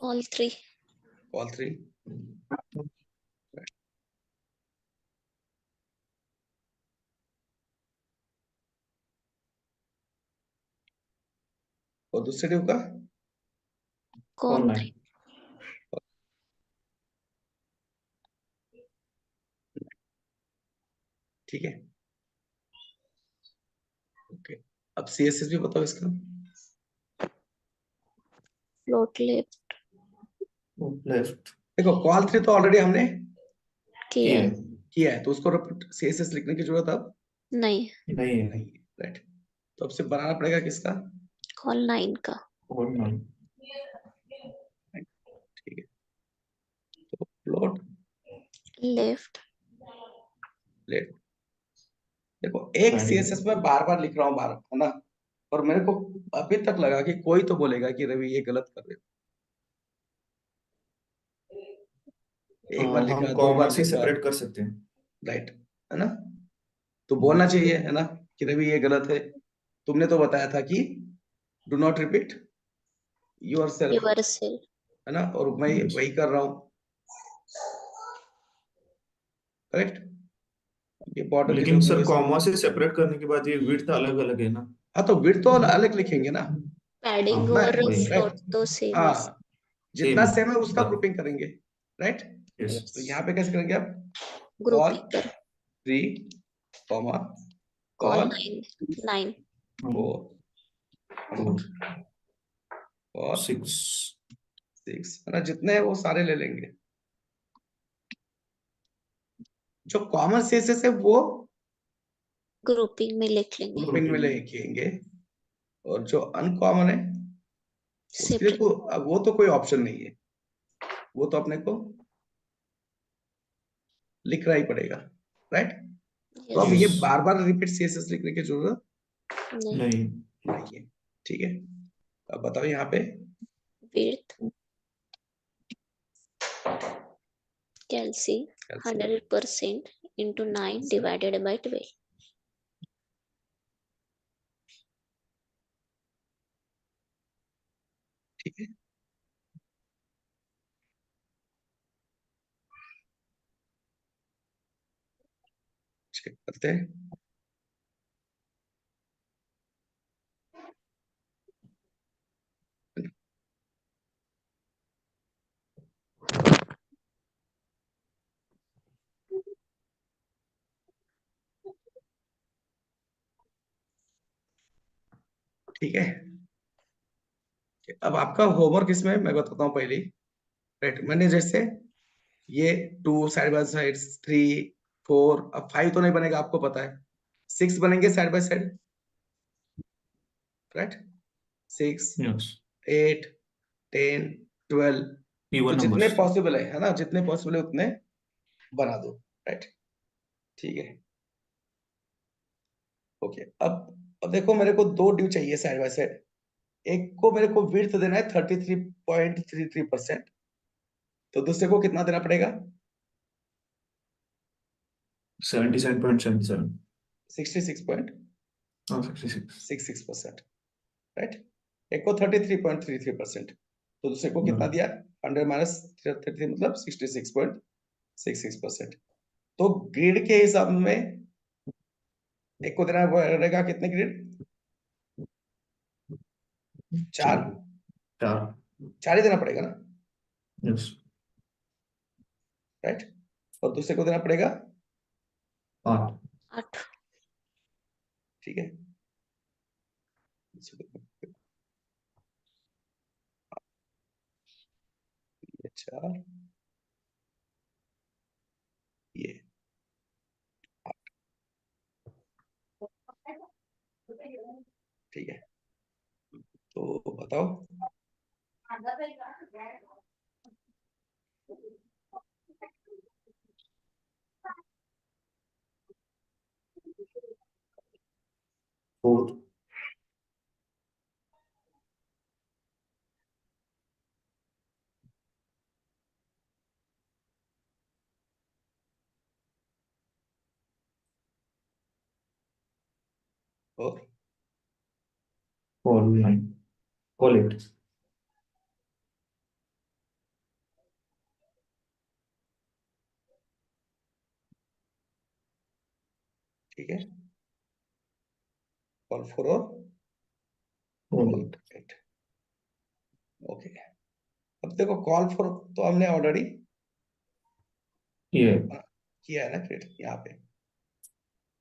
[SPEAKER 2] All 3.
[SPEAKER 1] ऑल 3। और दूसरे ड्यू का
[SPEAKER 2] Call
[SPEAKER 6] और 9
[SPEAKER 2] 3.
[SPEAKER 1] ठीक है, ओके। अब CSS भी बताओ इसका।
[SPEAKER 2] Float left.
[SPEAKER 6] लेफ्ट
[SPEAKER 1] देखो कॉल 3 तो ऑलरेडी हमने
[SPEAKER 6] किया
[SPEAKER 2] किया
[SPEAKER 6] है
[SPEAKER 1] किया है, तो उसको CSS लिखने की जरूरत अब
[SPEAKER 2] नहीं.
[SPEAKER 6] नहीं है
[SPEAKER 1] नहीं, राइट। तो अब सिर्फ बनाना पड़ेगा किसका,
[SPEAKER 2] Call 9 का.
[SPEAKER 6] और 9
[SPEAKER 1] ठीक है। तो प्लॉट
[SPEAKER 2] Left.
[SPEAKER 1] लेट, देखो एक
[SPEAKER 6] 9
[SPEAKER 1] CSS में बार बार लिख रहा हूँ, बार, है ना। और मेरे को अभी तक लगा कि कोई तो बोलेगा कि रवि ये गलत कर रहे हो। एक बार
[SPEAKER 6] हम
[SPEAKER 1] लिखा, 2
[SPEAKER 6] कॉमा
[SPEAKER 1] बार
[SPEAKER 6] से
[SPEAKER 1] लिखा,
[SPEAKER 6] सेपरेट कर सकते हैं
[SPEAKER 1] राइट, है ना। तो बोलना चाहिए, है ना, कि रवि ये गलत है। तुमने तो बताया था कि do not repeat yourself,
[SPEAKER 2] Yourself.
[SPEAKER 1] है ना, और मैं वही कर रहा हूँ, करेक्ट। ये बॉर्डर की
[SPEAKER 6] लेकिन
[SPEAKER 1] जरूरत
[SPEAKER 6] सर
[SPEAKER 1] नहीं है।
[SPEAKER 6] कॉमा से सेपरेट करने के बाद ये विड्थ अलग अलग है ना
[SPEAKER 1] हाँ तो विड्थ तो अलग लिखेंगे ना,
[SPEAKER 2] Padding
[SPEAKER 6] हाँ
[SPEAKER 2] और
[SPEAKER 6] वही
[SPEAKER 2] float
[SPEAKER 1] राइट।
[SPEAKER 2] तो same है.
[SPEAKER 1] हाँ,
[SPEAKER 6] सेम
[SPEAKER 1] जितना सेम है उसका
[SPEAKER 6] बस
[SPEAKER 1] ग्रुपिंग करेंगे, राइट।
[SPEAKER 6] यस
[SPEAKER 1] तो यहाँ पे कैसे करेंगे आप, कॉल
[SPEAKER 2] Grouping कर.
[SPEAKER 1] 3 कॉमा
[SPEAKER 2] Call
[SPEAKER 1] कॉल
[SPEAKER 2] 9. 9.
[SPEAKER 1] 4 और
[SPEAKER 6] 6
[SPEAKER 1] 6 है ना, जितने हैं वो सारे ले लेंगे। जो कॉमन सेसेस है वो
[SPEAKER 2] ग्रुपिंग में लिख लेंगे
[SPEAKER 1] ग्रुपिंग में लिखेंगे, और जो अनकॉमन है उसके लिए
[SPEAKER 2] सेपरेट।
[SPEAKER 1] वो तो कोई ऑप्शन नहीं है, वो तो अपने को लिखना ही पड़ेगा, राइट। तो अब
[SPEAKER 6] Yes.
[SPEAKER 1] ये बार बार रिपीट सीएसएस लिखने की जरूरत
[SPEAKER 2] नहीं,
[SPEAKER 6] नहीं
[SPEAKER 1] नहीं है, ठीक है। अब बताओ यहाँ पे
[SPEAKER 2] विड्थ कैल्सी 100% into 9 divided by 12।
[SPEAKER 1] ठीक है। चेक करते हैं। ठीक है, अब आपका होमवर्क इसमें मैं बताता हूँ पहले, राइट। मैंने जैसे ये 2 साइड बाय साइड, 3 4, अब 5 तो नहीं बनेगा, आपको पता है। 6 बनेंगे side by side, right. 6
[SPEAKER 6] Yes.
[SPEAKER 1] 8 10 12, तो
[SPEAKER 6] Even
[SPEAKER 1] जितने
[SPEAKER 6] numbers.
[SPEAKER 1] पॉसिबल है ना, जितने पॉसिबल है उतने बना दो, राइट। ठीक है, ओके। अब देखो, मेरे को 2 ड्यू चाहिए साइड बाय साइड। एक को मेरे को विड्थ देना है 33.33%, तो दूसरे को कितना देना पड़ेगा?
[SPEAKER 6] 77.77.
[SPEAKER 1] 66.66%,
[SPEAKER 6] Oh, 66.
[SPEAKER 1] राइट। एक को 33.33%, तो दूसरे को कितना दिया? 100 माइनस 33 मतलब 66.66%। तो ग्रिड के हिसाब में एक को देना पड़ेगा कितने ग्रिड? 4
[SPEAKER 6] 4.
[SPEAKER 1] 4 ही देना पड़ेगा ना,
[SPEAKER 6] Yes.
[SPEAKER 1] राइट। और दूसरे को देना पड़ेगा
[SPEAKER 6] 8.
[SPEAKER 2] 8।
[SPEAKER 1] ठीक है। ये 4, ये 8, ठीक है। तो बताओ,
[SPEAKER 6] Four.
[SPEAKER 1] और
[SPEAKER 6] 4. 9. Call it.
[SPEAKER 1] ठीक है, कॉल 4 और
[SPEAKER 6] Call
[SPEAKER 1] कॉल
[SPEAKER 6] it.
[SPEAKER 1] 8, ओके। अब देखो, कॉल 4 तो हमने ऑलरेडी
[SPEAKER 6] Yeah.
[SPEAKER 1] किया है ना क्रिएट यहाँ पे,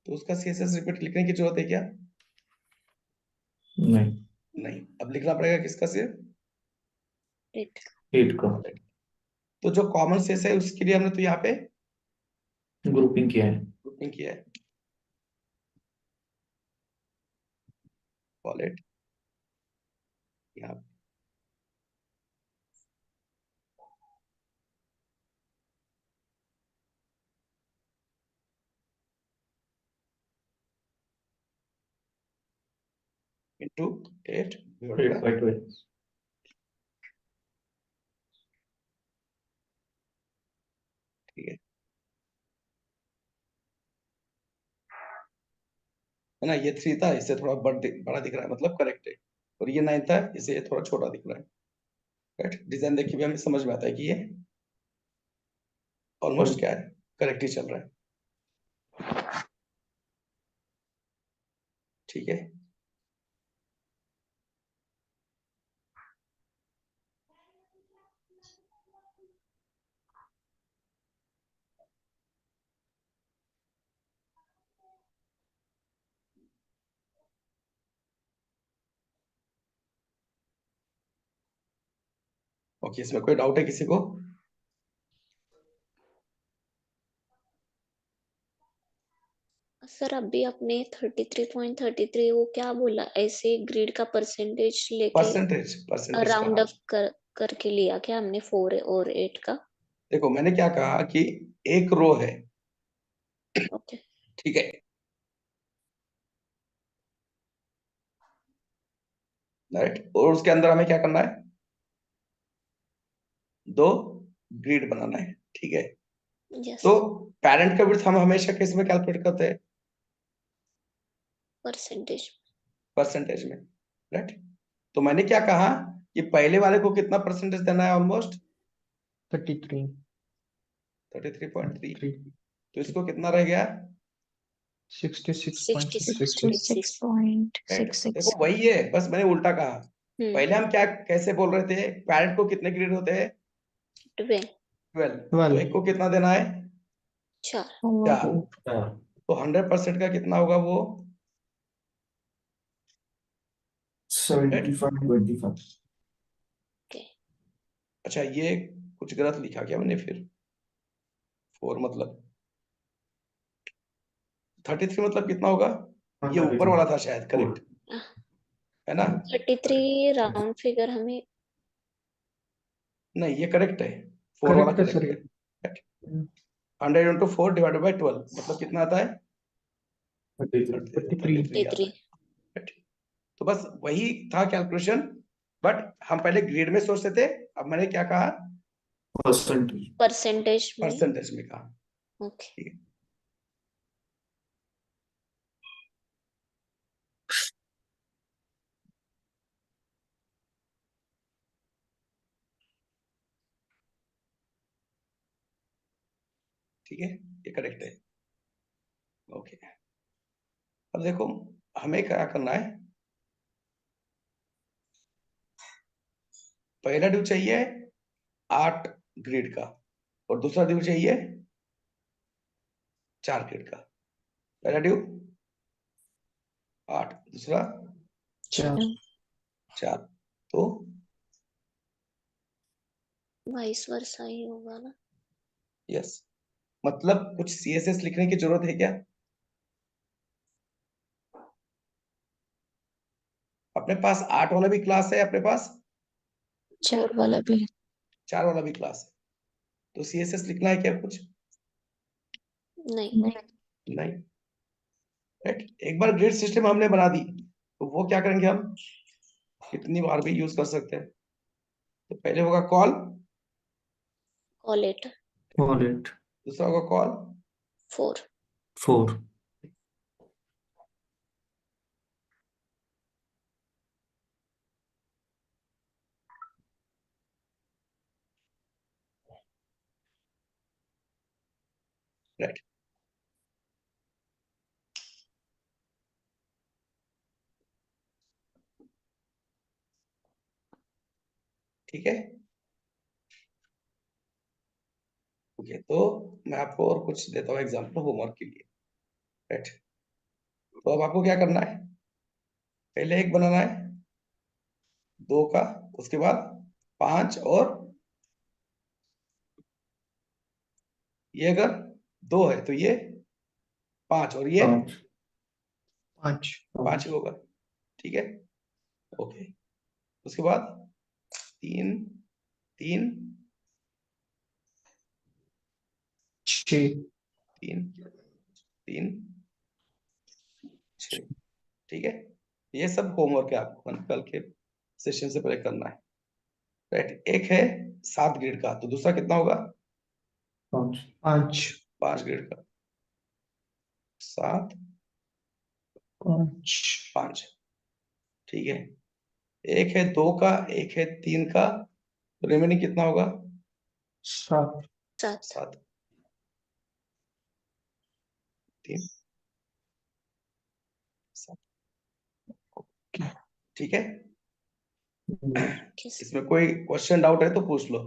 [SPEAKER 1] तो उसका सीएसएस रिपीट लिखने की जरूरत है क्या?
[SPEAKER 6] नहीं.
[SPEAKER 1] नहीं। अब लिखना पड़ेगा किसका सिर्फ?
[SPEAKER 2] 8।
[SPEAKER 6] 8 का
[SPEAKER 1] तो जो कॉमन सेस है उसके लिए हमने तो यहाँ पे
[SPEAKER 6] ग्रुपिंग किया है.
[SPEAKER 1] ग्रुपिंग किया है, कॉल इट यहाँ इंटू 8
[SPEAKER 6] 8 by 12.
[SPEAKER 1] ठीक है ना। ये 3 था, इससे थोड़ा बड़ा दिख रहा है, मतलब करेक्ट है। और ये 9 था, इसे ये थोड़ा छोटा दिख रहा है, राइट। डिजाइन देख के भी हमें समझ में आता है कि ये ऑलमोस्ट क्या है, करेक्ट ही चल रहा है, ठीक है। ओके, इसमें कोई डाउट है किसी को?
[SPEAKER 2] सर अभी आपने 33.33 वो क्या बोला, ऐसे ग्रेड का परसेंटेज लेके
[SPEAKER 1] परसेंटेज
[SPEAKER 2] राउंड
[SPEAKER 1] कहा।
[SPEAKER 2] ऑफ करके लिया क्या हमने 4 और 8 का?
[SPEAKER 1] देखो मैंने क्या कहा कि एक रो है,
[SPEAKER 2] ओके
[SPEAKER 1] ठीक है, राइट, और उसके अंदर हमें क्या करना है, 2 ग्रिड बनाना है, ठीक है।
[SPEAKER 2] यस
[SPEAKER 1] तो पेरेंट का विड्थ हम हमेशा किस में कैलकुलेट करते हैं?
[SPEAKER 2] परसेंटेज।
[SPEAKER 1] परसेंटेज में, राइट। तो मैंने क्या कहा कि पहले वाले को कितना परसेंटेज देना है, ऑलमोस्ट
[SPEAKER 4] 33
[SPEAKER 1] 33.3,
[SPEAKER 4] 3
[SPEAKER 1] तो इसको कितना रह गया,
[SPEAKER 4] 66.66
[SPEAKER 3] 66.66
[SPEAKER 1] देखो वही है, बस मैंने उल्टा कहा। पहले हम क्या कैसे बोल रहे थे, पेरेंट को कितने ग्रेड होते हैं,
[SPEAKER 2] 12
[SPEAKER 1] 12, तो एक को कितना देना है,
[SPEAKER 2] 4
[SPEAKER 1] 4, तो 100% का कितना होगा वो,
[SPEAKER 6] 75/25।
[SPEAKER 2] ओके
[SPEAKER 1] अच्छा ये कुछ गलत लिखा क्या मैंने फिर, 4 मतलब 33 मतलब कितना होगा, ये ऊपर वाला था शायद, करेक्ट है ना?
[SPEAKER 2] 33 राउंड फिगर हमें
[SPEAKER 1] नहीं ये करेक्ट है, 4 वाला
[SPEAKER 4] करेक्ट है
[SPEAKER 1] करेक्ट
[SPEAKER 4] सर।
[SPEAKER 1] है। 100 into 4 divided by 12 मतलब कितना आता है, 33 आता
[SPEAKER 2] 33
[SPEAKER 1] है, right? तो बस वही था कैलकुलेशन, बट हम पहले ग्रेड में सोचते थे, अब मैंने क्या कहा,
[SPEAKER 6] परसेंटेज।
[SPEAKER 2] परसेंटेज में।
[SPEAKER 1] परसेंटेज में कहा,
[SPEAKER 2] ओके
[SPEAKER 1] ठीक है। ठीक है, ये करेक्ट है, ओके। अब देखो हमें क्या करना है, पहला ड्यू चाहिए 8 ग्रेड का, और दूसरा ड्यू चाहिए 4 ग्रेड का। पहला ड्यू 8, दूसरा 4, तो
[SPEAKER 2] वाइस वर्सा ही होगा ना।
[SPEAKER 1] यस, मतलब कुछ CSS लिखने की जरूरत है क्या? अपने पास 8 वाला भी क्लास है, अपने पास
[SPEAKER 3] 4 वाला भी
[SPEAKER 1] 4 वाला भी क्लास है, तो CSS लिखना है क्या कुछ?
[SPEAKER 2] नहीं
[SPEAKER 1] नहीं, राइट। एक बार ग्रिड सिस्टम हमने बना दी, तो वो क्या करेंगे हम, कितनी बार भी यूज कर सकते हैं। तो पहले होगा कॉल,
[SPEAKER 2] कॉल इट
[SPEAKER 6] वॉलेट
[SPEAKER 1] दूसरा होगा कॉल,
[SPEAKER 2] 4
[SPEAKER 6] 4।
[SPEAKER 1] राइट। ठीक है, ओके। तो मैं आपको और कुछ देता हूँ एग्जांपल होमवर्क के लिए, राइट। तो अब आपको क्या करना है, पहले एक बनाना है 2 का, उसके बाद 5, और ये अगर 2 है तो ये 5, और ये
[SPEAKER 6] 5
[SPEAKER 1] 5 ही होगा, ठीक है, ओके। उसके बाद 3 3
[SPEAKER 6] 6
[SPEAKER 1] 3 3 6, ठीक है। ये सब होमवर्क है, आपको कल के सेशन से पहले करना है, राइट। एक है 7 ग्रेड का, तो दूसरा कितना होगा,
[SPEAKER 6] 5
[SPEAKER 1] 5 ग्रेड का, 7 5, ठीक है। एक है 2 का, एक है 3 का, तो रिमेनिंग कितना होगा,
[SPEAKER 6] 7
[SPEAKER 2] 7
[SPEAKER 1] 7 3 7, ठीक है। इसमें कोई क्वेश्चन डाउट है तो पूछ लो,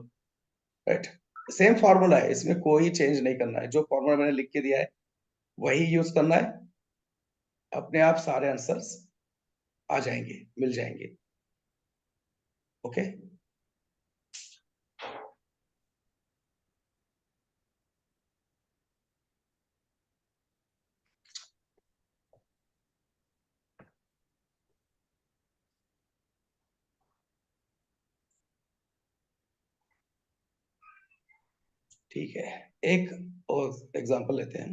[SPEAKER 1] राइट। सेम फॉर्मूला है, इसमें कोई चेंज नहीं करना है, जो फॉर्मूला मैंने लिख के दिया है वही यूज करना है, अपने आप सारे आंसर्स आ जाएंगे, मिल जाएंगे, ओके। ठीक है, एक और एग्जांपल लेते हैं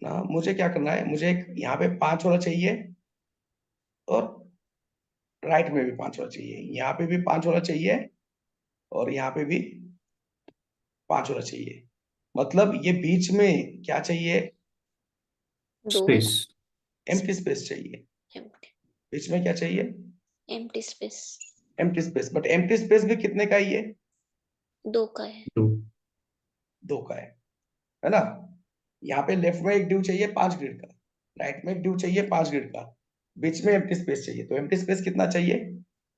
[SPEAKER 1] ना। मुझे क्या करना है, मुझे एक यहाँ पे 5 वाला चाहिए और राइट में भी 5 वाला चाहिए, यहाँ पे भी 5 वाला चाहिए और यहाँ पे भी 5 वाला चाहिए। मतलब ये बीच में क्या चाहिए,
[SPEAKER 2] दो
[SPEAKER 6] स्पेस।
[SPEAKER 1] एम्प्टी स्पेस चाहिए।
[SPEAKER 2] empty
[SPEAKER 1] बीच में क्या चाहिए,
[SPEAKER 2] empty space
[SPEAKER 1] empty space. But empty space भी कितने का ही है,
[SPEAKER 2] 2 का है।
[SPEAKER 6] 2
[SPEAKER 1] 2 का है ना। यहाँ पे लेफ्ट में एक ड्यू चाहिए 5 ग्रिड का, राइट में एक ड्यू चाहिए 5 ग्रिड का, बीच में एम्प्टी स्पेस चाहिए। तो एम्प्टी स्पेस कितना चाहिए,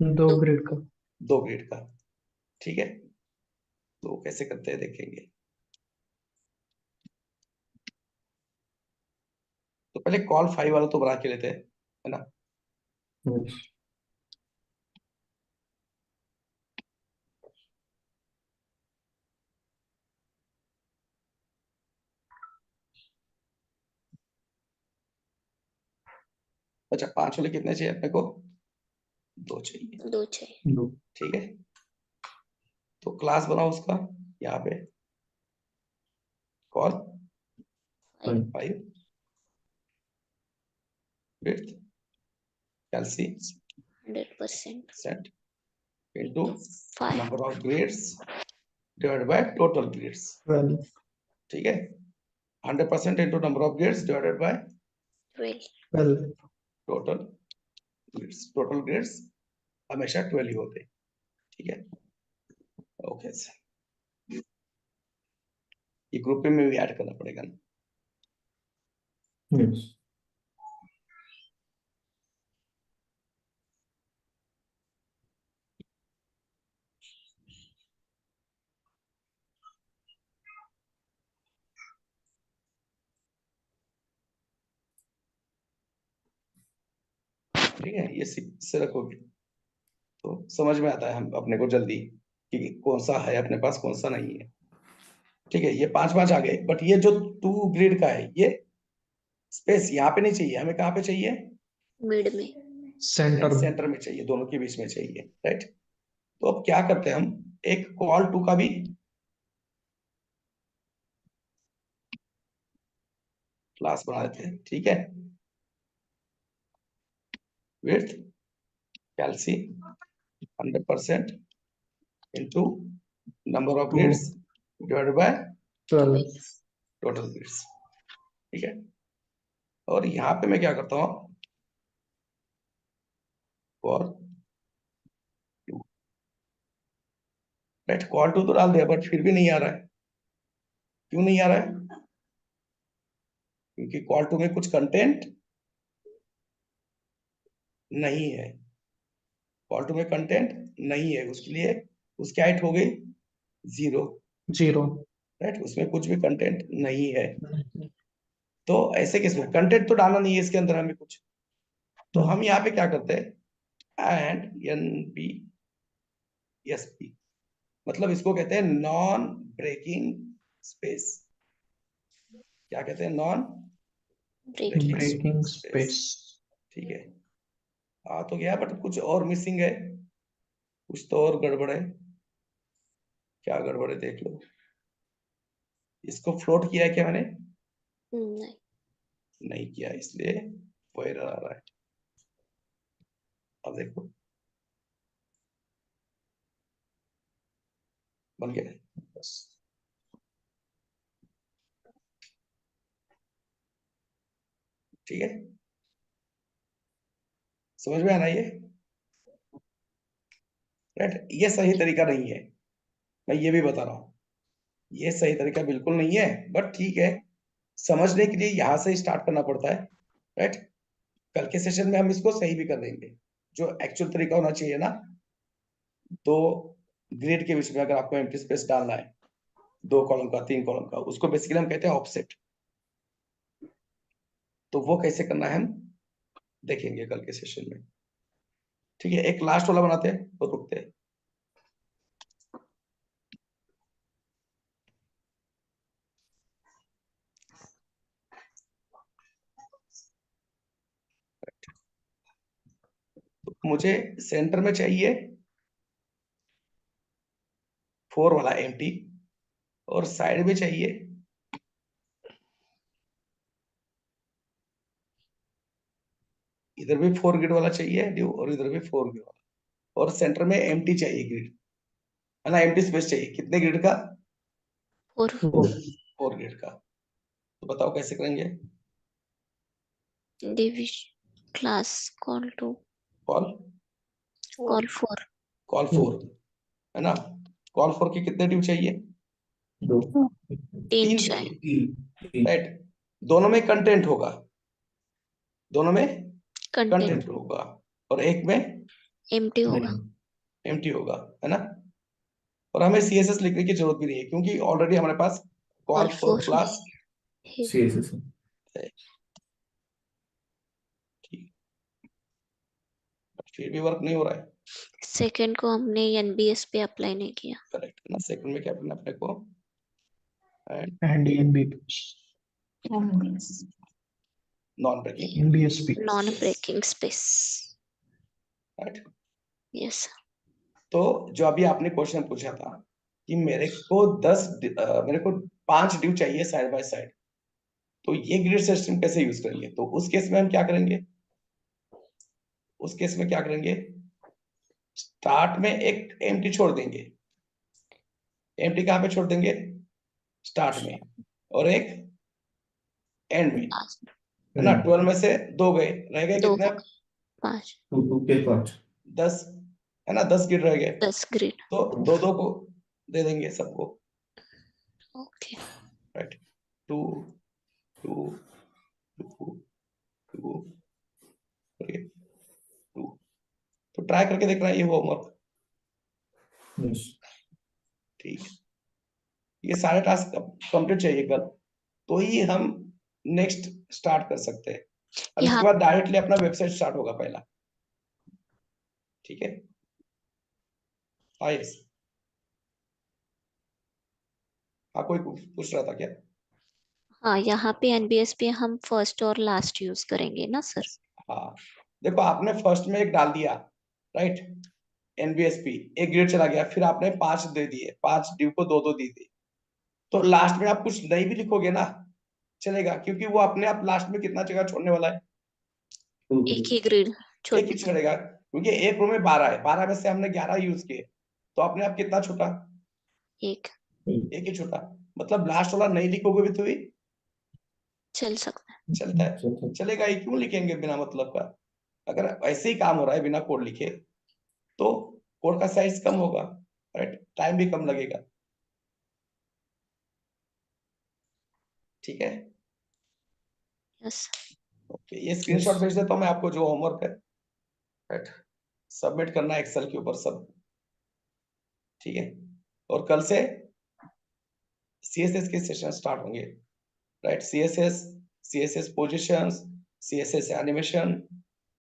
[SPEAKER 4] 2
[SPEAKER 2] दो।
[SPEAKER 4] ग्रिड का।
[SPEAKER 1] 2 ग्रिड का। ठीक है, तो कैसे करते हैं देखेंगे। तो पहले कॉल 5 वाला तो बना के लेते हैं, है ना।
[SPEAKER 6] yes.
[SPEAKER 1] अच्छा, 5 वाले कितने चाहिए अपने को, 2 चाहिए।
[SPEAKER 2] 2 चाहिए।
[SPEAKER 6] 2
[SPEAKER 1] ठीक है, तो क्लास बनाओ उसका, यहाँ पे col
[SPEAKER 2] 5
[SPEAKER 1] 5 width calc
[SPEAKER 2] 100%
[SPEAKER 1] set into
[SPEAKER 2] 5
[SPEAKER 1] number of grades divided by total grades.
[SPEAKER 4] 12
[SPEAKER 1] ठीक है, 100% into number of grades divided by
[SPEAKER 2] 12
[SPEAKER 4] 12
[SPEAKER 1] total grades. Total grades हमेशा 12 ही होते हैं। ठीक है, ओके सर। ये ग्रुप में भी ऐड करना पड़ेगा ना।
[SPEAKER 6] yes.
[SPEAKER 1] ठीक है, ये से रखोगे तो समझ में आता है हम अपने को जल्दी कि कौन सा है अपने पास, कौन सा नहीं है। ठीक है, ये 5 5 आ गए, बट ये जो 2 ग्रिड का है, ये स्पेस यहाँ पे नहीं चाहिए हमें, कहाँ पे चाहिए,
[SPEAKER 2] मिड में।
[SPEAKER 4] सेंटर में।
[SPEAKER 1] सेंटर में चाहिए, दोनों के बीच में चाहिए, राइट। तो अब क्या करते हैं हम, एक कॉल 2 का भी क्लास बना देते हैं। ठीक है, width calc 100% into number of
[SPEAKER 4] 2
[SPEAKER 1] grids divided by
[SPEAKER 4] 12
[SPEAKER 1] total grids. ठीक है, और यहाँ पे मैं क्या करता हूँ, फॉर राइट, कॉल 2 तो डाल दिया बट फिर भी नहीं आ रहा है। क्यों नहीं आ रहा है, क्योंकि कॉल 2 में कुछ कंटेंट नहीं है। कॉल 2 में कंटेंट नहीं है, उसके लिए उसकी हाइट हो गई 0,
[SPEAKER 4] 0
[SPEAKER 1] राइट। उसमें कुछ भी कंटेंट नहीं है। तो ऐसे किसमें कंटेंट तो डालना नहीं है इसके अंदर हमें कुछ, तो हम यहाँ पे क्या करते हैं, and N B S P, मतलब इसको कहते हैं नॉन ब्रेकिंग स्पेस। क्या कहते हैं, non
[SPEAKER 2] breaking
[SPEAKER 4] breaking
[SPEAKER 1] space.
[SPEAKER 4] Space.
[SPEAKER 1] ठीक है, आ तो गया बट कुछ और मिसिंग है, कुछ तो और गड़बड़ है। क्या गड़बड़ है देख लो, इसको फ्लोट किया है क्या मैंने,
[SPEAKER 2] नहीं।
[SPEAKER 1] नहीं किया, इसलिए वो एरर आ रहा है। अब देखो बन गया, बस। ठीक है, समझ में आना ये, राइट। ये सही तरीका नहीं है, मैं ये भी बता रहा हूँ, ये सही तरीका बिल्कुल नहीं है, बट ठीक है, समझने के लिए यहां से स्टार्ट करना पड़ता है, राइट। कल के सेशन में हम इसको सही भी कर देंगे। जो एक्चुअल तरीका होना चाहिए ना, दो ग्रिड के बीच में अगर आपको एम्प्टी स्पेस डालना है, 2 कॉलम का 3 कॉलम का, उसको बेसिकली हम कहते हैं ऑफसेट। तो वो कैसे करना है हम देखेंगे कल के सेशन में। ठीक है, एक लास्ट वाला बनाते हैं तो रुकते हैं। तो मुझे सेंटर में चाहिए 4 वाला एम्प्टी, और साइड में चाहिए इधर भी 4 ग्रिड वाला चाहिए ड्यू और इधर भी 4 ग्रिड वाला, और सेंटर में एम्प्टी चाहिए ग्रिड, है ना, एम्प्टी स्पेस चाहिए कितने ग्रिड का?
[SPEAKER 2] और
[SPEAKER 1] 4 ग्रिड का। तो बताओ कैसे करेंगे?
[SPEAKER 2] Division class col two
[SPEAKER 1] col
[SPEAKER 2] col four
[SPEAKER 1] col 4, है ना, कॉल 4 के कितने ड्यू चाहिए?
[SPEAKER 6] 2
[SPEAKER 2] तीन
[SPEAKER 1] 3
[SPEAKER 2] चाहिए।
[SPEAKER 1] चाहिए, राइट। दोनों में कंटेंट होगा, दोनों में
[SPEAKER 2] कंटेंट
[SPEAKER 1] कंटेंट होगा, और एक में
[SPEAKER 2] एम्प्टी होगा।
[SPEAKER 1] एम्प्टी होगा, है ना। और हमें सीएसएस लिखने की जरूरत भी नहीं है क्योंकि ऑलरेडी हमारे पास कॉल
[SPEAKER 2] Call
[SPEAKER 1] 4
[SPEAKER 2] for
[SPEAKER 1] क्लास
[SPEAKER 2] है।
[SPEAKER 6] CSS
[SPEAKER 1] है। ठीक, फिर भी वर्क नहीं हो रहा है,
[SPEAKER 2] सेकंड को हमने एनबीएस पे अप्लाई नहीं किया।
[SPEAKER 1] करेक्ट है ना। सेकंड में क्या करना है अपने को? And
[SPEAKER 4] and ENB,
[SPEAKER 1] non breaking,
[SPEAKER 4] NBSP.
[SPEAKER 2] Non breaking space.
[SPEAKER 1] Right.
[SPEAKER 2] Yes.
[SPEAKER 1] तो जो अभी आपने क्वेश्चन पूछा था कि मेरे को 5 ड्यू चाहिए साइड बाय साइड, तो ये ग्रिड सिस्टम कैसे यूज करेंगे? तो उस केस में हम क्या करेंगे? उस केस में क्या करेंगे? स्टार्ट में एक एम्प्टी छोड़ देंगे। एम्प्टी कहाँ पे छोड़ देंगे? स्टार्ट में, और एक एंड में, है ना। 12 में से 2 गए, रह गए
[SPEAKER 2] दो
[SPEAKER 1] कितने?
[SPEAKER 2] 5
[SPEAKER 6] 2 के 5
[SPEAKER 1] 10, है ना, 10 ग्रिड रह गए,
[SPEAKER 2] 10 ग्रिड।
[SPEAKER 1] तो 2-2 को दे देंगे सबको,
[SPEAKER 2] ओके।
[SPEAKER 1] राइट। 2 2 2 2 3 2। तो ट्राई करके देखना ये होमवर्क,
[SPEAKER 6] यस
[SPEAKER 1] ठीक है। ये सारे टास्क कंप्लीट चाहिए कल, तो ही हम नेक्स्ट स्टार्ट कर सकते हैं। अब इसके
[SPEAKER 2] यहाँ
[SPEAKER 1] बाद डायरेक्टली अपना वेबसाइट स्टार्ट होगा पहला, ठीक है। हाँ यस, हाँ कोई पूछ रहा था क्या?
[SPEAKER 2] हाँ, यहाँ पे एनबीएस पे हम फर्स्ट और लास्ट यूज करेंगे ना सर?
[SPEAKER 1] हाँ देखो, आपने फर्स्ट में एक डाल दिया, राइट, एनबीएसपी, एक ग्रेड चला गया, फिर आपने 5 दे दिए, 5 ड्यू को 2-2 दी थी, तो लास्ट में आप कुछ नहीं भी लिखोगे ना चलेगा, क्योंकि वो अपने आप लास्ट में कितना जगह छोड़ने वाला है?
[SPEAKER 2] एक ही ग्रिड
[SPEAKER 1] एक ही छोड़ेगा, क्योंकि एक रो में 12 है, 12 में से हमने 11 यूज किए, तो अपने आप कितना छूटा?
[SPEAKER 2] एक
[SPEAKER 1] एक ही छूटा। मतलब लास्ट वाला नहीं लिखोगे भी तो ही
[SPEAKER 2] चल सकता है।
[SPEAKER 1] चलता है, चलेगा ही, क्यों लिखेंगे बिना मतलब का? अगर ऐसे ही काम हो रहा है बिना कोड लिखे, तो कोड का साइज कम होगा, राइट, टाइम भी कम लगेगा, ठीक है।
[SPEAKER 2] यस।
[SPEAKER 1] ओके, ये स्क्रीनशॉट भेज देता हूँ मैं आपको, जो होमवर्क है, राइट, सबमिट करना है एक्सेल के ऊपर सब, ठीक है। और कल से सीएसएस के सेशन स्टार्ट होंगे, right, CSS positions, CSS animation,